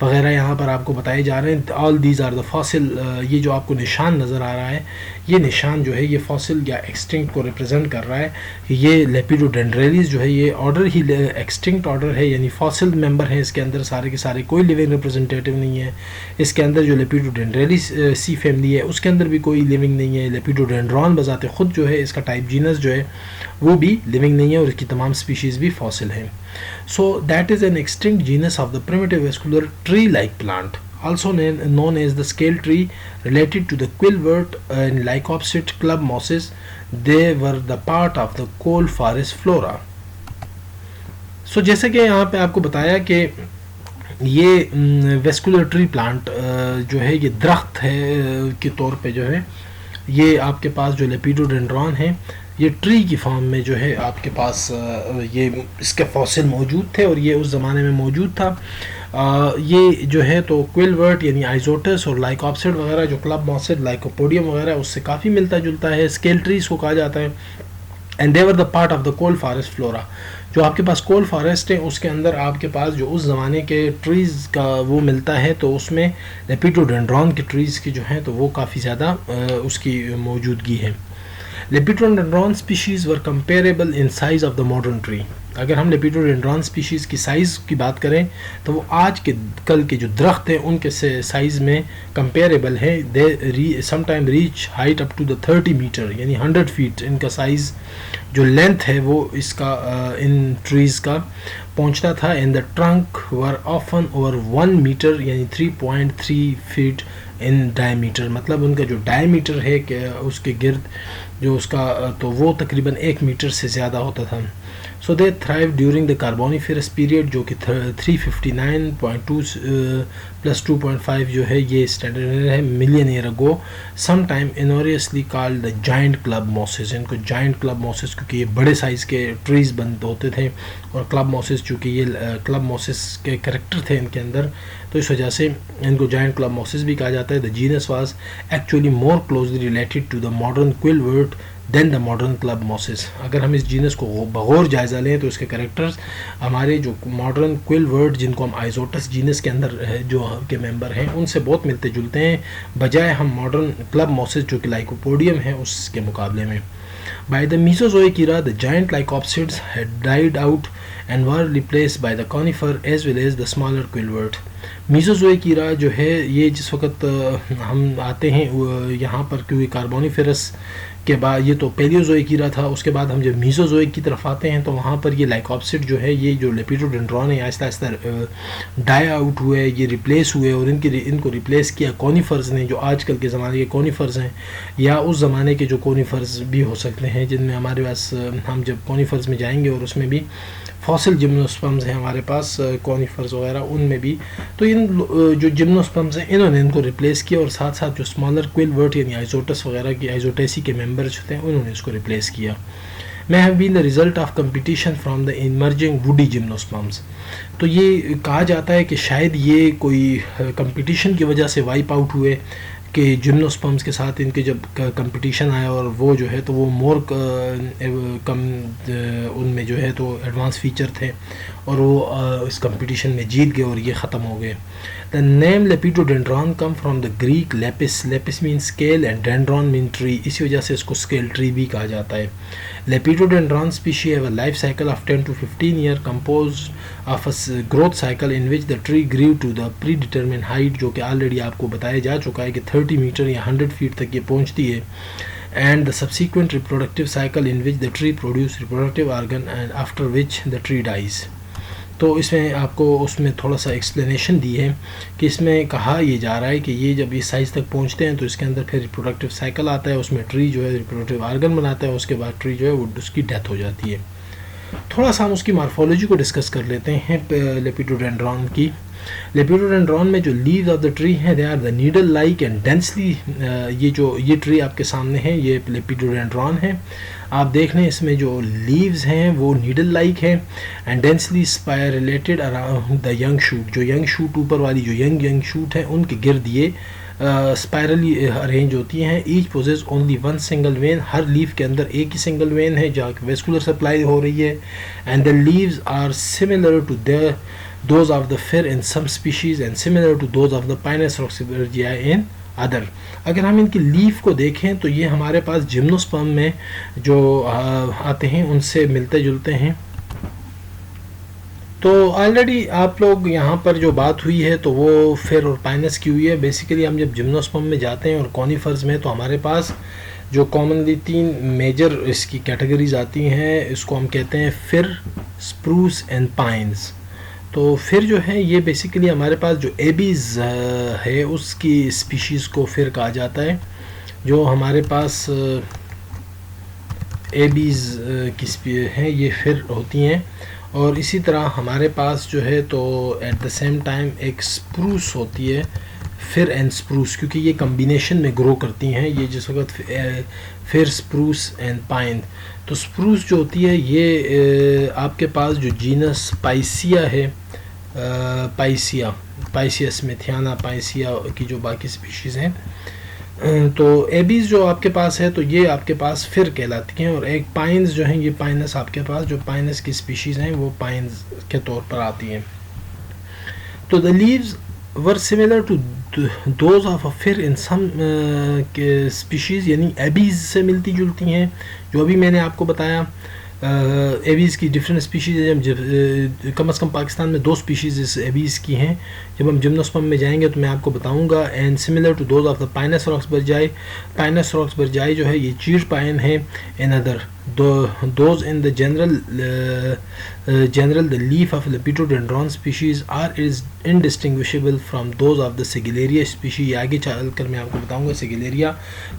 वगैरह यहाँ पर आपको बताए जा रहे हैं। All these are the fossil. ये जो आपको निशान नज़र आ रहा है, ये निशान जो है ये फॉसिल या एक्सटिंक्ट को रिप्रेजेंट कर रहा है। ये लेपिडोडेंड्रेलिस जो है ये ऑर्डर ही एक्सटिंक्ट ऑर्डर है, यानी फॉसिल मेंबर है इसके अंदर सारे के सारे, कोई लिविंग रिप्रेजेंटेटिव नहीं है इसके अंदर। जो लेपिडोडेंड्रेलिस सी फैमिली है उसके अंदर भी कोई लिविंग नहीं है। लेपिडोडेंड्रॉन बजाते खुद जो है इसका टाइप जीनस जो है वो भी लिविंग नहीं है और इसकी तमाम स्पीशीज़ भी फॉसिल हैं। So that is an extinct genus of the primitive vascular tree-like plant, also known as the scale tree, related to the quillwort and lycopsid club mosses. They were the part of the coal forest flora. So जैसे कि यहाँ पे आपको बताया कि ये वेस्कुलर ट्री प्लांट जो है ये दरख्त है के तौर पे जो है ये आपके पास जो लेपिडोडेंड्रॉन है ये ट्री की फॉर्म में जो है आपके पास ये इसके फॉसिल मौजूद थे और ये उस ज़माने में मौजूद था। ये जो है तो क्विलवर्ट यानी आइजोटस और लाइकोप्सिड वगैरह जो क्लब मॉसिड लाइकोपोडियम वगैरह उससे काफ़ी मिलता जुलता है। स्केल ट्रीज को कहा जाता है। And they were the part of the coal forest flora. जो आपके पास कोल फॉरेस्ट है उसके अंदर आपके पास जो उस ज़माने के ट्रीज़ का वो मिलता है तो उसमें लेपिडोडेंड्रॉन के ट्रीज़ की जो हैं तो वो काफ़ी ज़्यादा उसकी मौजूदगी है। Lepidodendron species were comparable in size of the modern tree. अगर हम लेपिडोडेंड्रॉन स्पीशीज़ की साइज़ की बात करें तो वो आज के कल के जो दरख्त हैं उनके साइज़ में कंपेरेबल है। They sometime reach height up to the 30 metre यानी 100 फीट इनका साइज़ जो लेंथ है वो इसका इन ट्रीज़ का पहुंचता था। And the trunk were often over 1 metre यानी 3.3 फीट इन डायमीटर। मतलब उनका जो डायमीटर है कि उसके गिर्द जो उसका तो वो तकरीबन 1 मीटर से ज़्यादा होता था। So they thrive during the Carboniferous period जो कि 359.2 प्लस 2.5 जो है ये स्टैंडर्ड है million year ago. Some time erroneously called the giant club mosses. इनको जाइंट क्लब मॉसेस क्योंकि ये बड़े साइज़ के ट्रीज़ बन होते थे और क्लब मॉसेस चूँकि ये क्लब मॉसेस के करेक्टर थे इनके अंदर तो इस वजह से इनको जाइंट क्लब मॉसेस भी कहा जाता है। The genus was actually more closely related to the modern quillwort than the modern club mosses. अगर हम इस जीनस को बगौर जायज़ा लें तो इसके करेक्टर्स हमारे जो मॉडर्न क्विलवर्ट जिनको हम आइजोटस जीनस के अंदर जो के मेंबर हैं उनसे बहुत मिलते जुलते हैं बजाय हम मॉडर्न क्लब मॉसेस जो कि लाइकोपोडियम है उसके मुकाबले में। By the Mesozoic era, the giant lycopsids had died out and were replaced by the conifer as well as the smaller quillwort. मीज़ोज़ोइक Ira जो है ये जिस वक्त हम आते हैं यहाँ पर क्योंकि कार्बोनिफेरस के बाद ये तो पैलियोज़ोइक ईरा था, उसके बाद हम जब मीज़ोज़ोइक की तरफ आते हैं तो वहाँ पर ये लाइकोप्सिड जो है ये जो लेपिडोडेंड्रॉन है आहिस्ता आहिस्ता डाई आउट हुए, ये रिप्लेस हुए और इनको रिप्लेस किया कॉनिफर्स ने जो आजकल के ज़माने के कॉनिफर्स हैं या उस ज़माने के जो कॉनिफर्स भी हो सकते हैं जिनमें हमारे पास हम जब कॉनिफर्स में जाएंगे और उसमें भी फॉसिल जिम्नोस्पर्म्स हैं हमारे पास कॉनिफर्स वगैरह उनमें भी तो इन जो जिम्नोस्पर्म्स हैं इन्होंने इनको रिप्लेस किया और साथ साथ जो स्मॉलर क्विलवर्ट यानी आइजोटस वगैरह की आइजोटेसी के मेंबर्स होते हैं उन्होंने इसको रिप्लेस किया। may have been the result of competition from the emerging woody gymnosperms। तो ये कहा जाता है कि शायद ये कोई कंपटीशन की वजह से वाइप आउट हुए कि जिम्नोस्पर्म्स के साथ इनके जब कंपटीशन आया और वो जो है तो वो मोर कम उनमें जो है तो एडवांस फीचर थे और वो इस कंपटीशन में जीत गए और ये ख़त्म हो गए। The name Lepidodendron come from the Greek lepis, lepis mean scale and dendron mean tree, इसी वजह से इसको स्केल ट्री भी कहा जाता है। Lepidodendron specie have a life cycle of 10 to 15 year composed of a growth cycle in which the tree grew to the predetermine height, जो कि ऑलरेडी आपको बताया जा चुका है कि 30 मीटर या 100 फीट तक ये पहुंचती है। And the subsequent reproductive cycle in which the tree produce reproductive organ and after which the tree dies. तो इसमें आपको उसमें थोड़ा सा एक्सप्लेनेशन दी है कि इसमें कहा ये जा रहा है कि ये जब इस साइज़ तक पहुंचते हैं तो इसके अंदर फिर रिप्रोडक्टिव साइकिल आता है, उसमें ट्री जो है रिप्रोडक्टिव ऑर्गन बनाता है, उसके बाद ट्री जो है वो उसकी डेथ हो जाती है। थोड़ा सा हम उसकी मार्फोलॉजी को डिस्कस कर लेते हैं लेपिडोडेंड्रॉन की। लेपिडोडेंड्रॉन में जो लीव्स ऑफ द ट्री हैं they are the needle like and densely, ये ट्री आपके सामने है, ये लेपिडोडेंड्रॉन है। आप देख लें इसमें जो लीव्स हैं वो नीडल लाइक है and densely spiralled around the young shoot, जो यंग शूट ऊपर वाली जो यंग शूट है उनके गिर्द ये स्पायरली अरेंज होती हैं। Each possess only one single vein, हर लीफ के अंदर एक ही सिंगल वेन है जहाँ वेस्कुलर सप्लाई हो रही है। And the leaves are similar to those of the fir in some species and similar to those of the Pinus roxburghii in other। अगर हम इनकी लीफ को देखें तो ये हमारे पास जिम्नोस्पर्म में जो आते हैं उनसे मिलते जुलते हैं। तो ऑलरेडी आप लोग यहाँ पर जो बात हुई है तो वो फिर और पाइनस की हुई है। बेसिकली हम जब जिम्नोस्पर्म में जाते हैं और कॉनिफर्स में तो हमारे पास जो कॉमनली 3 मेजर इसकी कैटेगरीज आती हैं, इसको हम कहते हैं फिर, स्प्रूस एंड पाइन्स। तो फिर जो है ये बेसिकली हमारे पास जो एबीज़ है उसकी स्पीशीज़ को फिर कहा जाता है। जो हमारे पास एबीज़ की हैं ये फिर होती हैं। और इसी तरह हमारे पास जो है तो एट द सेम टाइम एक स्प्रूस होती है, फिर एंड स्प्रूस, क्योंकि ये कम्बिनेशन में ग्रो करती हैं। ये जिस वक्त फिर, स्प्रूस एंड पाइन। तो स्प्रूस जो होती है ये आपके पास जो जीनस पाइसिया है, पाइसिया स्मिथियाना पाइसिया की जो बाकी स्पीशीज़ हैं, तो एबीज़ जो आपके पास है तो ये आपके पास फिर कहलाती हैं। और एक पाइन्स जो हैं ये पाइनस, आपके पास जो पाइनस की स्पीशीज़ हैं वो पाइन्स के तौर पर आती हैं। तो the leaves were similar to those of a fir in some species, यानी एबीज़ से मिलती जुलती हैं। जो अभी मैंने आपको बताया एबीज़ की डिफरेंट स्पीशीज़ हैं, कम से कम पाकिस्तान में 2 स्पीशीज़ इस एबीज़ की हैं। जब हम जिम्नोस्पर्म में जाएंगे तो मैं आपको बताऊंगा। And similar to those of the Pinus roxburghii, Pinus roxburghii जो है ये चीड़ पाइन है। In other those in the genera the leaf of Lepidodendron species are is indistinguishable from those of the Sigillaria specie. आगे चल कर मैं आपको बताऊंगा सिगिलेरिया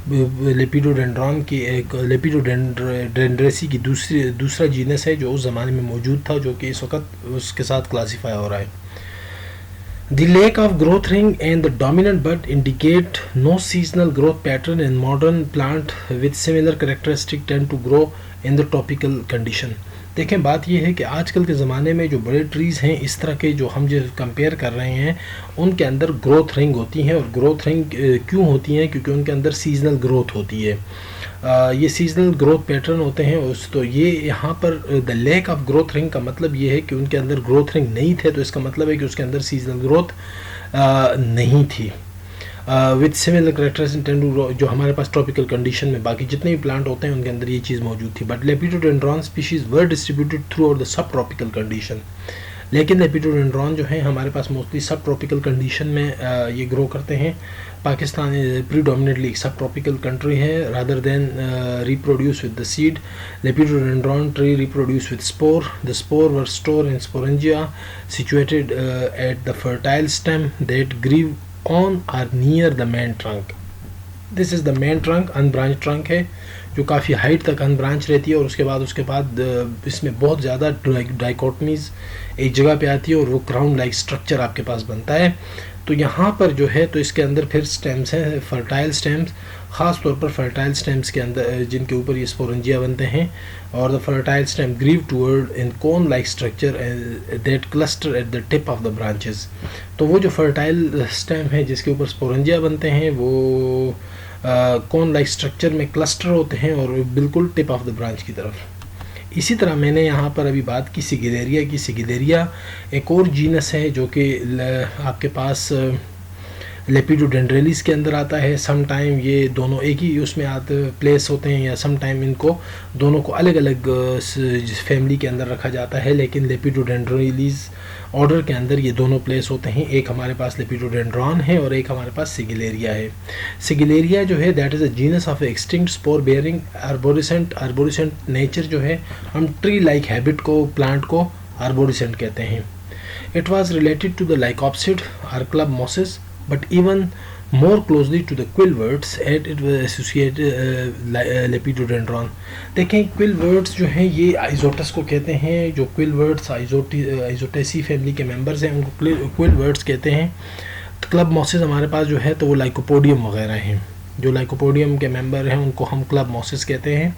लेपिडोडेंड्रॉन की एक लेपिडोडेंड्रेसी की दूसरा जीनस है जो उस ज़माने में मौजूद था, जो कि इस वक्त उसके साथ क्लासीफाई हो रहा है। The lack of growth ring and the dominant bud indicate no seasonal growth pattern in modern plant with similar characteristic tend to grow in the tropical condition। देखें बात यह है कि आजकल के ज़माने में जो बड़े ट्रीज़ हैं इस तरह के जो हम जो कंपेयर कर रहे हैं उनके अंदर ग्रोथ रिंग होती हैं। और ग्रोथ रिंग क्यों होती हैं? क्योंकि उनके अंदर सीजनल ग्रोथ होती है। ये सीजनल ग्रोथ पैटर्न होते हैं तो ये यहाँ पर the lack of growth ring का मतलब ये है कि उनके अंदर ग्रोथ रिंग नहीं थे, तो इसका मतलब है कि उसके अंदर सीजनल ग्रोथ नहीं थी। With similar characteristics tend to grow, जो हमारे पास ट्रॉपिकल कंडीशन में बाकी जितने भी प्लांट होते हैं उनके अंदर ये चीज़ मौजूद थी। But Lepidodendron species were distributed throughout the subtropical condition. लेकिन लेपिडोडेंड्रॉन जो है हमारे पास मोस्टली सब ट्रॉपिकल कंडीशन में ये ग्रो करते हैं। Pakistan predominantly subtropical country है rather than reproduce with the seed. Lepidodendron tree reproduce with spore. The spore were store in sporangia situated at the fertile stem that grew on or near the main trunk। This is the main trunk, unbranched trunk है जो काफ़ी हाइट तक अनब्रांच रहती है, और उसके बाद इसमें बहुत ज़्यादा डाइकोटमीज़ एक जगह पे आती है और वो क्राउन लाइक स्ट्रक्चर आपके पास बनता है। तो यहाँ पर जो है तो इसके अंदर फिर स्टेम्स हैं, फर्टाइल स्टेम्स, ख़ास तौर पर फर्टाइल स्टेम्स के अंदर जिनके ऊपर ये स्पोरेंजिया बनते हैं, और the fertile stem grew toward in cone like structure that cluster at the tip of the branches. तो वो जो फर्टाइल स्टेम है जिसके ऊपर स्पोरेंजिया बनते हैं वो कोन लाइक स्ट्रक्चर में क्लस्टर होते हैं और बिल्कुल टिप ऑफ द ब्रांच की तरफ। इसी तरह मैंने यहाँ पर अभी बात की सिगिलेरिया की। सिगिलेरिया एक और जीनस है जो कि आपके पास लेपिडोडेंड्रेलिस के अंदर आता है। सम टाइम ये दोनों एक ही उसमें आते प्लेस होते हैं, या सम टाइम इनको दोनों को अलग अलग फैमिली के अंदर रखा जाता है, लेकिन लेपिडोडेंड्रेलिस ऑर्डर के अंदर ये दोनों प्लेस होते हैं। एक हमारे पास लेपिडोडेंड्रॉन है और एक हमारे पास सिगिलेरिया है। सिगिलेरिया जो है that is a genus of extinct spore bearing arborescent nature जो है, हम ट्री लाइक हैबिट को, प्लांट को आर्बोरिसेंट कहते हैं। It was related to the lycopsid और club mosses, but even more closely to the quillworts and it was associated lepidodendron। देखें quillworts जो हैं ये आइजोटस को कहते हैं। जो quillworts आइजोटेसी फैमिली के मेंबर्स हैं उनको quillworts कहते हैं। क्लब मॉसेस हमारे पास जो है तो वो लाइकोपोडियम वगैरह हैं, जो लाइकोपोडियम के मेंबर हैं उनको हम क्लब मॉसेस कहते हैं।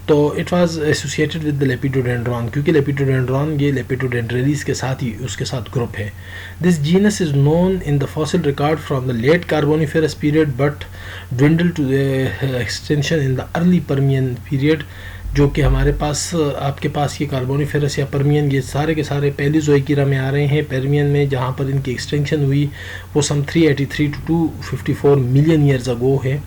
तो it was associated with the Lepidodendron, क्योंकि लेपिडोडेंड्रॉन ये लेपिडोडेंड्रेलिस के साथ ही उसके साथ ग्रुप है। This genus is known in the fossil record from the late Carboniferous period but dwindle to the extension in the early Permian period. जो कि हमारे पास आपके पास ये कार्बोनिफेरस या पर्मियन ये सारे के सारे पैलियोज़ोइक ईरा में आ रहे हैं। पर्मियन में जहाँ पर इनकी एक्सटेंशन हुई वो some 383 to 254 million years ago है।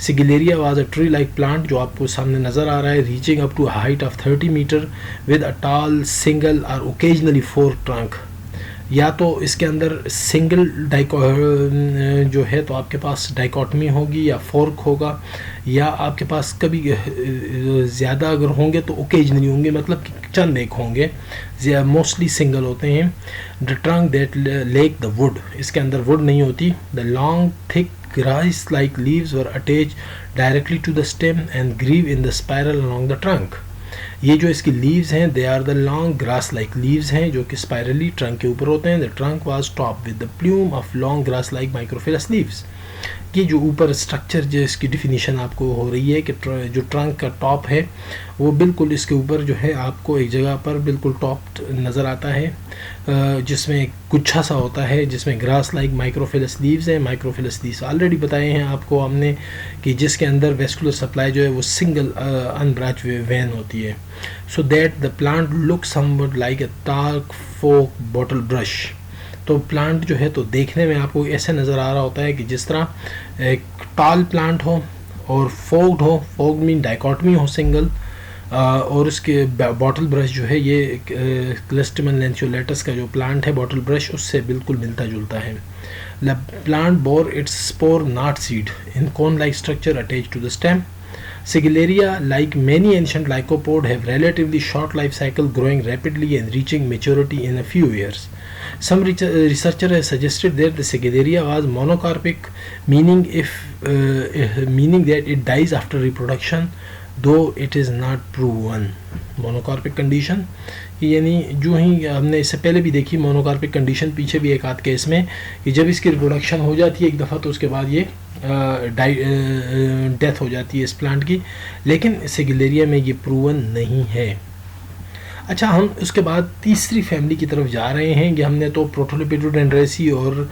Sigillaria was a tree like plant जो आपको सामने नज़र आ रहा है, reaching up to height of 30 metre with a tall single और ओकेजनली 4 ट्रंक। या तो इसके अंदर सिंगल जो है तो आपके पास डाइकोटमी होगी या फोर्क होगा, या आपके पास कभी ज़्यादा अगर होंगे तो ओकेजनली होंगे, मतलब कि चंद एक होंगे, मोस्टली सिंगल होते हैं। The trunk that lack the wood, इसके अंदर वुड नहीं होती। The long thick grass like leaves were attached directly to the stem and grew in the spiral along the trunk। ये जो इसकी लीव्स हैं they are the long grass like leaves हैं जो कि स्पायरली ट्रंक के ऊपर होते हैं। The trunk was top with the plume of long grass like microphyllous leaves. ये जो ऊपर स्ट्रक्चर जो इसकी डिफिनीशन आपको हो रही है कि जो ट्रंक का टॉप है वो बिल्कुल इसके ऊपर जो है आपको एक जगह पर बिल्कुल टॉप नज़र आता है, जिसमें गुच्छा सा होता है जिसमें ग्रास लाइक माइक्रोफिलस लीव्स हैं। माइक्रोफिलस लीव्स ऑलरेडी बताए हैं आपको हमने कि जिसके अंदर वेस्कुलर सप्लाई जो है वो सिंगल अनब्रांच वेन होती है। So that the plant look somewhat like a dark folk bottle brush. तो प्लांट जो है तो देखने में आपको ऐसे नज़र आ रहा होता है कि जिस तरह एक टॉल प्लांट हो और फोग्ड हो, फोग्ड मीन डाइकोटमी हो सिंगल, और उसके बॉटल ब्रश जो है ये क्लिस्टिमन लेंसियोलेटस का जो प्लांट है बॉटल ब्रश उससे बिल्कुल मिलता जुलता है। The plant bore its spore not seed in cone like structure attach to the stem. Sigillaria, like many ancient lycopod, have relatively short life cycle, growing rapidly and reaching maturity in a few years. Some researcher has suggested that the Sigillaria was monocarpic, meaning that it dies after reproduction, though it is not proven. Monocarpic condition यानी जो ही हमने इससे पहले भी देखी मोनोकार्पिक कंडीशन, पीछे भी एक आध केस में कि जब इसकी रिप्रोडक्शन हो जाती है एक दफ़ा तो उसके बाद ये डेथ हो जाती है इस प्लांट की, लेकिन सिगिलेरिया में ये प्रूवन नहीं है। अच्छा, हम उसके बाद तीसरी फैमिली की तरफ जा रहे हैं कि हमने तो प्रोटोलिपिडोडेंड्रेसी और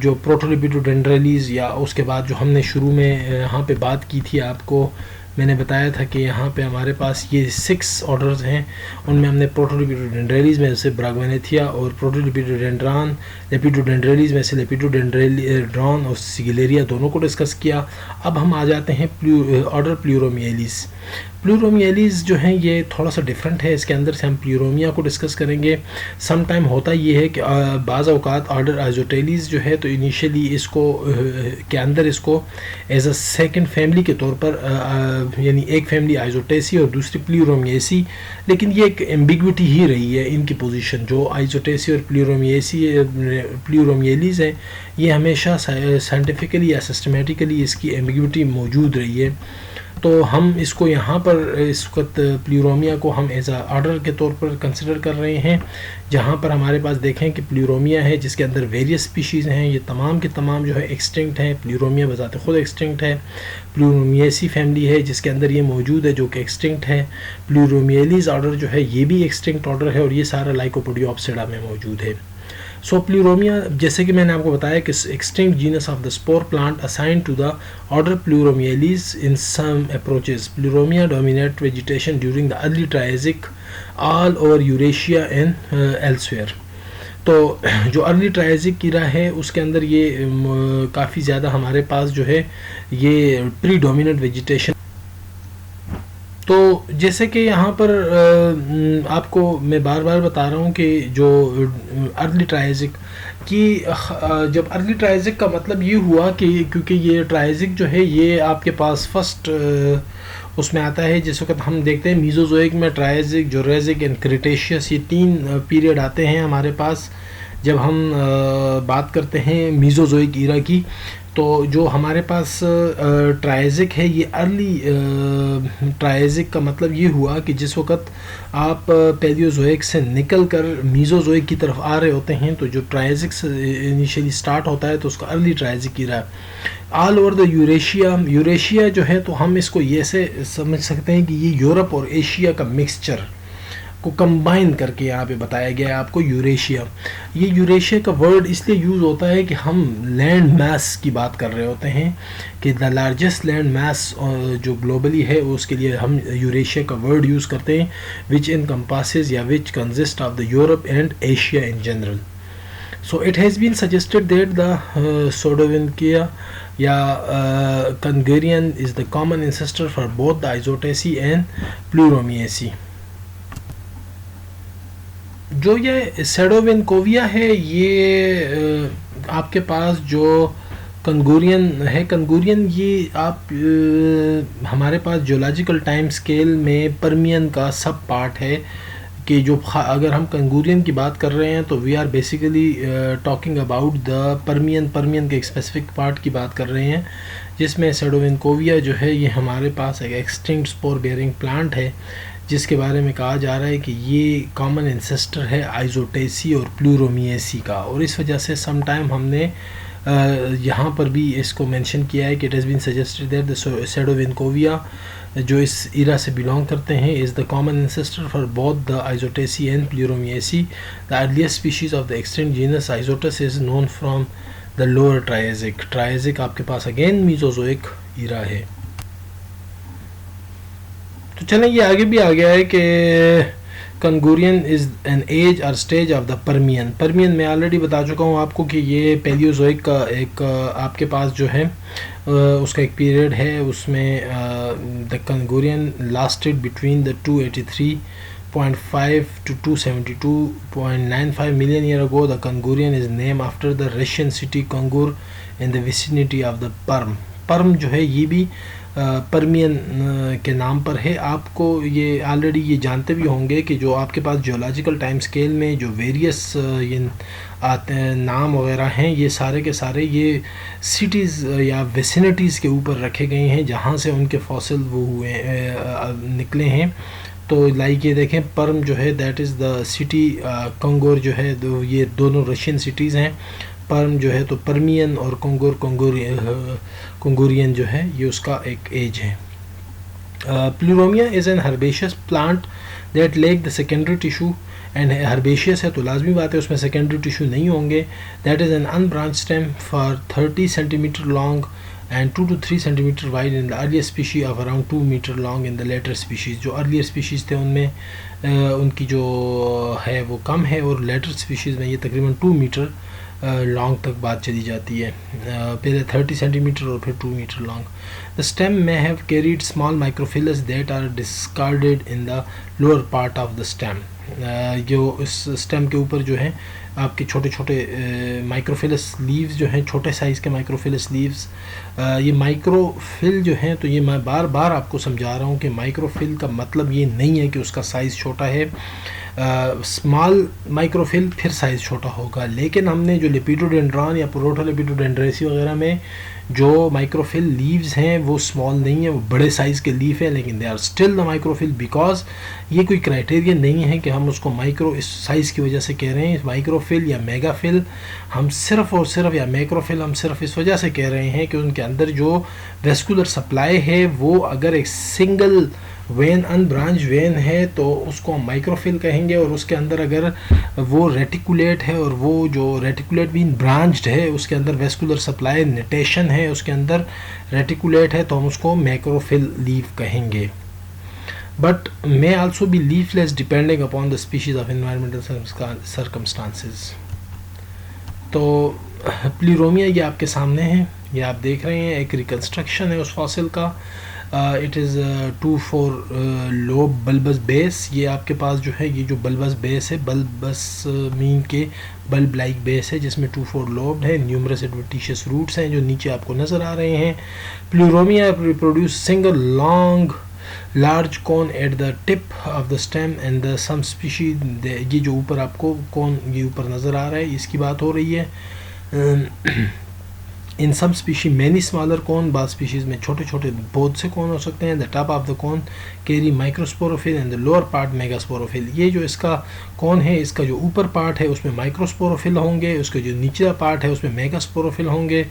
जो प्रोटोलिपिडोडेंड्रेलीज या उसके बाद जो हमने शुरू में यहाँ पे बात की थी आपको मैंने बताया था कि यहाँ पे हमारे पास ये 6 ऑर्डर्स हैं। उनमें हमने प्रोटोलिपिडोडेंड्रेलीज में से ब्रागवेनेथिया और प्रोटोलिपिडोडेंड्रॉन, लेपिडोडेंड्रेलीज में से लेपिडोडेंड्रॉन और सिगिलेरिया दोनों को डिस्कस किया। अब हम आ जाते हैं ऑर्डर प्लूरोमिएलिस। प्लूरोमिएलिस जो हैं ये थोड़ा सा डिफरेंट है, इसके अंदर से हम प्लूरोमिया को डिस्कस करेंगे। सम टाइम होता ये है कि बाज़ औक़ात ऑर्डर आइजोटेलिस जो है तो इनिशियली इसको के अंदर इसको एज अ सेकंड फैमिली के तौर पर यानी एक फैमिली आइजोटेसी और दूसरी प्लूरोमिएसी, लेकिन ये एक एम्बिग्विटी ही रही है इनकी पोजीशन। जो आइजोटेसी और प्लूरोमिएलिस हैं ये हमेशा साइंटिफिकली या सिस्टमेटिकली इसकी एम्बिग्विटी मौजूद रही है। तो हम इसको यहाँ पर इस वक्त प्लूरोमिया को हम एज आ ऑर्डर के तौर पर कंसिडर कर रहे हैं, जहाँ पर हमारे पास देखें कि प्लूरोमिया है जिसके अंदर वेरियस स्पीशीज़ हैं, ये तमाम के तमाम जो है एक्सटिंक्ट हैं। प्लूरोमिया बजाते खुद एक्सटिंक्ट है। प्लूरोमिएसी फैमिली है जिसके अंदर ये मौजूद है जो कि एक्सटिंक्ट है। प्लूरोमिएलीज ऑर्डर जो है ये भी एक्सटिंक्ट ऑर्डर है और ये सारा लाइकोपोडियोप्सिडा में मौजूद है। सो प्लूरोमिया, जैसे कि मैंने आपको बताया कि extinct genus of the spore plant assign to the order Pleuromeiales in some approaches. Pleuromeia dominate vegetation during the early Triassic all over Eurasia and elsewhere. तो जो अर्ली ट्रायसिक ईरा है उसके अंदर ये काफ़ी ज़्यादा हमारे पास जो है ये प्री डोमिनेंट वेजिटेशन। तो जैसे कि यहाँ पर आपको मैं बार बार बता रहा हूँ कि जो अर्ली ट्रायसिक की, जब अर्ली ट्रायसिक का मतलब ये हुआ कि क्योंकि ये ट्रायसिक जो है ये आपके पास फर्स्ट उसमें आता है जिस वक्त हम देखते हैं मीज़ोज़ोइक में ट्रायसिक, जुरासिक एंड क्रिटेशियस, ये 3 पीरियड आते हैं हमारे पास जब हम बात करते हैं मीज़ोज़ोइक ईरा की। तो जो हमारे पास ट्रायसिक है ये अर्ली ट्रायसिक का मतलब ये हुआ कि जिस वक्त आप पैलियोज़ोइक से निकल कर मीज़ोज़ोइक की तरफ आ रहे होते हैं, तो जो ट्रायसिक से इनिशियली स्टार्ट होता है तो उसका early Triassic era. All over the Eurasia जो है तो हम इसको ये से समझ सकते हैं कि ये यूरोप और एशिया का मिक्सचर को कंबाइन करके यहाँ पे बताया गया है आपको यूरेशिया। ये यूरेशिया का वर्ड इसलिए यूज़ होता है कि हम लैंड मास की बात कर रहे होते हैं कि द लार्जेस्ट लैंड मास जो ग्लोबली है उसके लिए हम यूरेशिया का वर्ड यूज़ करते हैं, विच इनकम्पासेस या which consist of the Europe and Asia in general. So it has been suggested that the Sadovnikovia या Kungurian is the common ancestor for both the Isoetaceae and Pleuromeiaceae. जो ये सेडोविनकोविया है ये आपके पास जो कंगोरियन है, कंगोरियन ये आप हमारे पास जियोलॉजिकल टाइम स्केल में परमियन का सब पार्ट है कि जो अगर हम कंगोरियन की बात कर रहे हैं तो we are basically talking about the Permian के एक स्पेसिफिक पार्ट की बात कर रहे हैं, जिसमें सेडोविनकोविया जो है ये हमारे पास एक एक्सटिंक्ट स्पोर बेयरिंग प्लांट है जिसके बारे में कहा जा रहा है कि ये कॉमन एंसेस्टर है आइजोटेसी और प्लूरोमिएसी का। और इस वजह से सम टाइम हमने यहाँ पर भी इसको मेंशन किया है कि it has been suggested that the Sadovnikovia जो इस इरा से बिलोंग करते हैं is the common ancestor for both the Isoetaceae and Pleuromeiaceae. The earliest species of the extinct genus Isoetes is known from the lower Triassic. Triassic आपके पास अगेन मीज़ोज़ोइक इरा है। तो चलें, ये आगे भी आ गया है कि कंगोरियन इज़ एन एज और stage of the Permian. Permian मैं ऑलरेडी बता चुका हूँ आपको कि ये पैलियोज़ोइक का एक आपके पास जो है उसका एक पीरियड है, उसमें the Kungurian lasted between the 283.5 to 272.95 million year ago. The Kongurian is named after the Russian city Kongur in the vicinity of the Perm. परम जो है ये भी परमियन के नाम पर है। आपको ये ऑलरेडी ये जानते भी होंगे कि जो आपके पास जियोलॉजिकल टाइम स्केल में जो वेरियस ये आते हैं नाम वगैरह हैं, ये सारे के सारे ये सिटीज़ या विसिनिटीज़ के ऊपर रखे गए हैं जहाँ से उनके फॉसिल वो हुए निकले हैं। तो लाइक ये देखें, परम जो है दैट इज़ द सिटी, कंगोर जो है ये दोनों रशियन सिटीज़ हैं। परम जो है तो परमियन और कंगोरियन जो है ये उसका एक एज है। Pleuromeia is an herbaceous plant that lack the secondary tissue and herbaceous है तो लाजमी बात है उसमें सेकेंडरी टिश्यू नहीं होंगे। That is N unbranch stem for 30 centimetre long and 2 to 3 centimeter wide in the earlier species of around 2 meter long in the later species। जो earlier species थे उनमें उनकी जो है वो कम है और later species में ये तकरीबन 2 मीटर लॉन्ग तक बात चली जाती है, पहले 30 सेंटीमीटर और फिर 2 मीटर लॉन्ग। द स्टेम में have carried small microphyllous that are discarded in the lower part of the stem. जो इस स्टेम के ऊपर जो है आपके छोटे छोटे माइक्रोफिलस लीव्स जो हैं, छोटे साइज़ के माइक्रोफिलस लीव्स। ये माइक्रोफिल जो हैं तो ये मैं बार बार आपको समझा रहा हूँ कि माइक्रोफिल का मतलब ये नहीं है कि उसका साइज़ छोटा है। स्मॉल माइक्रोफिल फिर साइज़ छोटा होगा। लेकिन हमने जो लेपिडोडेंड्रॉन या प्रोटोलेपिडोडेंड्रेसी वगैरह में जो माइक्रोफिल लीव्स हैं वो स्मॉल नहीं है, वो बड़े साइज़ के लीफ है, लेकिन they are still the microphyll, because ये कोई क्राइटेरिया नहीं है कि हम उसको माइक्रो इस साइज़ की वजह से कह रहे हैं माइक्रोफिल या मेगाफिल। हम सिर्फ और सिर्फ, या मैक्रोफिल हम सिर्फ इस वजह से कह रहे हैं कि उनके अंदर जो वेस्कुलर सप्लाई है वो अगर एक सिंगल वेन अनब्रांच वेन है तो उसको हम माइक्रोफिल कहेंगे, और उसके अंदर अगर वो रेटिकुलेट है और वो जो रेटिकुलेट भी ब्रांच्ड है उसके अंदर वेस्कुलर सप्लाई नेटेशन है, उसके अंदर रेटिकुलेट है, तो हम उसको मैक्रोफिल लीफ कहेंगे। But may also be leafless depending upon the species of environmental circumstances। तो प्लूरोमिया ये आपके सामने है, ये आप देख रहे हैं, एक रिकन्स्ट्रक्शन है उस फॉसिल का। It is 2-4 lobe bulbous base. ये आपके पास जो है ये जो बल्बस बेस है, बल्बस मीन के बल्ब लाइक बेस है जिसमें 2-4 लोब है, न्यूमरस एडवेंटिशियस रूट्स हैं जो नीचे आपको नज़र आ रहे हैं। Pleuromeia reproduce single long large cone at the tip of the stem and the some species. ये जो ऊपर आपको कॉन ये ऊपर नज़र आ रहा है इसकी बात हो रही है। In some species many smaller cone, बाद स्पीशीज़ में छोटे छोटे बहुत से कॉन हो सकते हैं। The top of the cone carry microsporophyll and the lower part megasporophyll. ये जो इसका कॉन है इसका जो ऊपर पार्ट है उसमें माइक्रोस्पोरोफिल होंगे, उसके जो नीचे पार्ट है उसमें मेगास्पोरोफिल होंगे।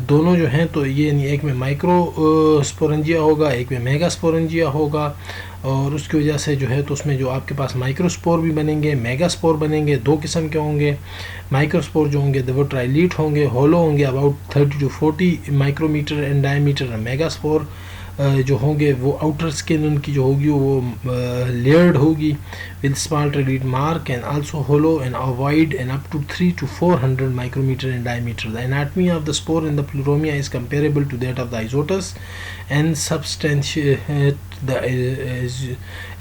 दोनों जो हैं तो ये एक में माइक्रो स्पोरेंजिया होगा, एक में मेगास्पोरेंजिया होगा, और उसकी वजह से जो है तो उसमें जो आपके पास माइक्रोस्पोर भी बनेंगे, मेगास्पोर बनेंगे। दो किस्म के होंगे। माइक्रोस्पोर जो होंगे वो ट्राइलीट होंगे, होलो होंगे, about 30 to 40 micrometre in diameter. Megaspore जो होंगे वो आउटर स्किन उनकी जो होगी वो लेयर्ड होगी with small trilete mark and also hollow and ovoid and up to 300 to 400 micrometre in diameter. The anatomy of the spore in the Pleuromeia is comparable to that of the Isoetes and substantiate the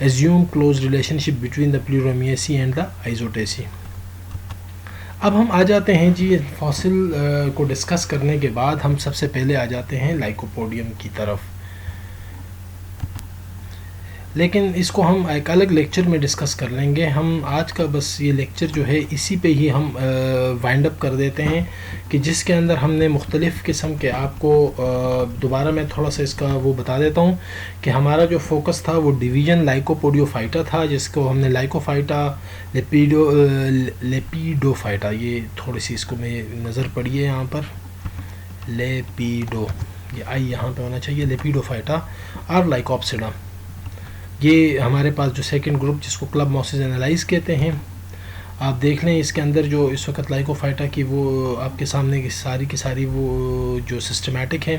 assumed close relationship between the Pleuromiaceae and the Isotaceae। अब हम आ जाते हैं जी फॉसिल को डिस्कस करने के बाद हम सबसे पहले आ जाते हैं लाइकोपोडियम की तरफ, लेकिन इसको हम एक अलग लेक्चर में डिस्कस कर लेंगे। हम आज का बस ये लेक्चर जो है इसी पे ही हम वाइंड अप कर देते हैं कि जिसके अंदर हमने मुख्तलिफ़ किस्म के आपको दोबारा मैं थोड़ा सा इसका वो बता देता हूँ कि हमारा जो फोकस था वो डिवीज़न लाइकोपोडियोफाइटा था, जिसको हमने लाइकोफाइटा लेपिडोफाइटा, ये थोड़ी सी इसको मैं नज़र पड़ी है यहाँ पर, लेपिडो, ये आई यहाँ पे होना चाहिए, लेपिडोफाइटा और लाइकोप्सिडा। ये हमारे पास जो सेकंड ग्रुप जिसको क्लब मॉसिस एनालाइज कहते हैं, आप देख लें इसके अंदर जो इस वक्त लाइकोफाइटा की वो आपके सामने की सारी वो जो सिस्टमेटिक है,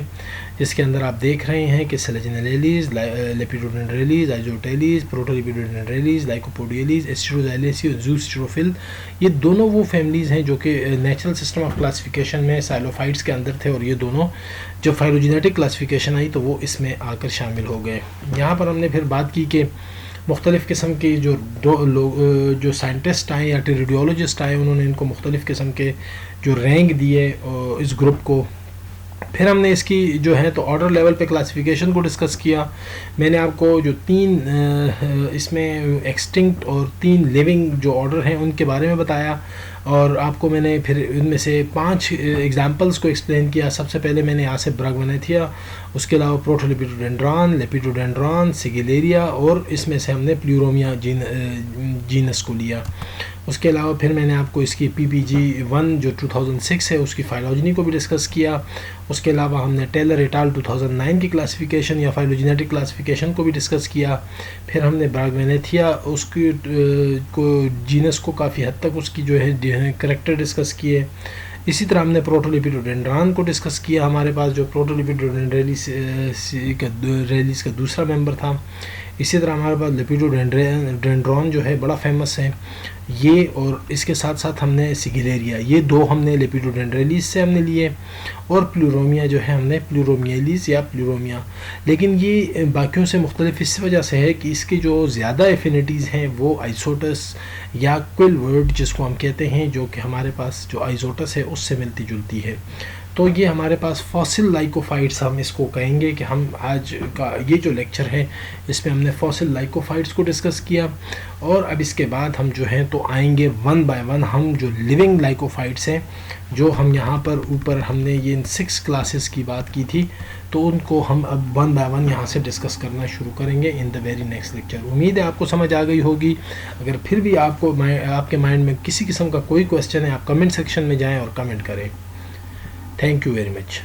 जिसके अंदर आप देख रहे हैं कि सेलेजिनेलेलीज, लेपिडोडेंड्रेलीज, आइजोटेलीज, प्रोटोलिपिडोडेंड्रेलीज, लाइकोपोडियलीज, एस्टेरोजाइलेसी और जूस्टेरोफिल, ये दोनों वो फैमिलीज़ हैं जो कि नेचुरल सिस्टम ऑफ क्लासिफिकेशन में साइलोफाइट्स के अंदर थे, और ये दोनों जब फाइलोजेनेटिक क्लासिफिकेशन आई तो वो इसमें आकर शामिल हो गए। यहाँ पर हमने फिर बात की कि मुख्तलिफ़ किस्म के जो जो साइंटिस्ट आए या रेडियोलॉजिस्ट आए उन्होंने इनको मुख्तलिफ़ किस्म के जो रैंक दिए इस ग्रुप को। फिर हमने इसकी जो है तो ऑर्डर लेवल पे क्लासिफिकेशन को डिस्कस किया। मैंने आपको जो 3 इसमें एक्सटिंक्ट और 3 लिविंग जो ऑर्डर हैं उनके बारे में बताया, और आपको मैंने फिर इनमें से 5 एग्जांपल्स को एक्सप्लेन किया। सबसे पहले मैंने यहाँ से ब्रागवेनेथिया, उसके अलावा प्रोटोलिपिडोडेंड्रॉन, लेपिडोडेंड्रॉन, सिगिलेरिया, और इसमें से हमने प्लूरोमिया जीनस को लिया। उसके अलावा फिर मैंने आपको इसकी PPG1 जो 2006 है उसकी फाइलोजेनी को भी डिस्कस किया। उसके अलावा हमने टेलर एट अल 2009 की क्लासिफिकेशन या फाइलोजेनेटिक क्लासिफिकेशन को भी डिस्कस किया। फिर हमने ब्रागवेनेथिया उसकी को जीनस को काफ़ी हद तक उसकी जो है करैक्टर डिस्कस किए। इसी तरह हमने प्रोटोलिपिडोडेंड्रॉन को डिस्कस किया। हमारे पास जो प्रोटोलिपिडोडेंड्रेलिस का दूसरा मेंबर था। इसी तरह हमारे पास लेपिडोडेंड्रॉन जो है बड़ा फेमस है ये, और इसके साथ साथ हमने सिगिलेरिया, ये 2 हमने लेपिडोडेंड्रेलिस से हमने लिए, और प्लूरोमिया जो है हमने प्लूरोमियलिस या प्लूरोमिया। लेकिन ये बाकियों से मुख्तलिफ इस वजह से है कि इसकी जो ज़्यादा एफिनिटीज़ हैं वो आइसोटस या क्विल वर्ड जिसको हम कहते हैं, जो कि हमारे पास जो आइसोटस है उससे मिलती जुलती है। तो ये हमारे पास फॉसिल लाइकोफाइट्स हम इसको कहेंगे कि हम आज का ये जो लेक्चर है इसमें हमने फॉसिल लाइकोफाइट्स को डिस्कस किया। और अब इसके बाद हम जो हैं तो आएंगे वन बाय वन, हम जो लिविंग लाइकोफाइट्स हैं जो हम यहाँ पर ऊपर हमने ये इन 6 क्लासेस की बात की थी, तो उनको हम अब वन बाय वन यहाँ से डिस्कस करना शुरू करेंगे in the very next lecture. उम्मीद है आपको समझ आ गई होगी। अगर फिर भी आपके माइंड में किसी किस्म का कोई क्वेश्चन है, आप कमेंट सेक्शन में जाएं और कमेंट करें। Thank you very much.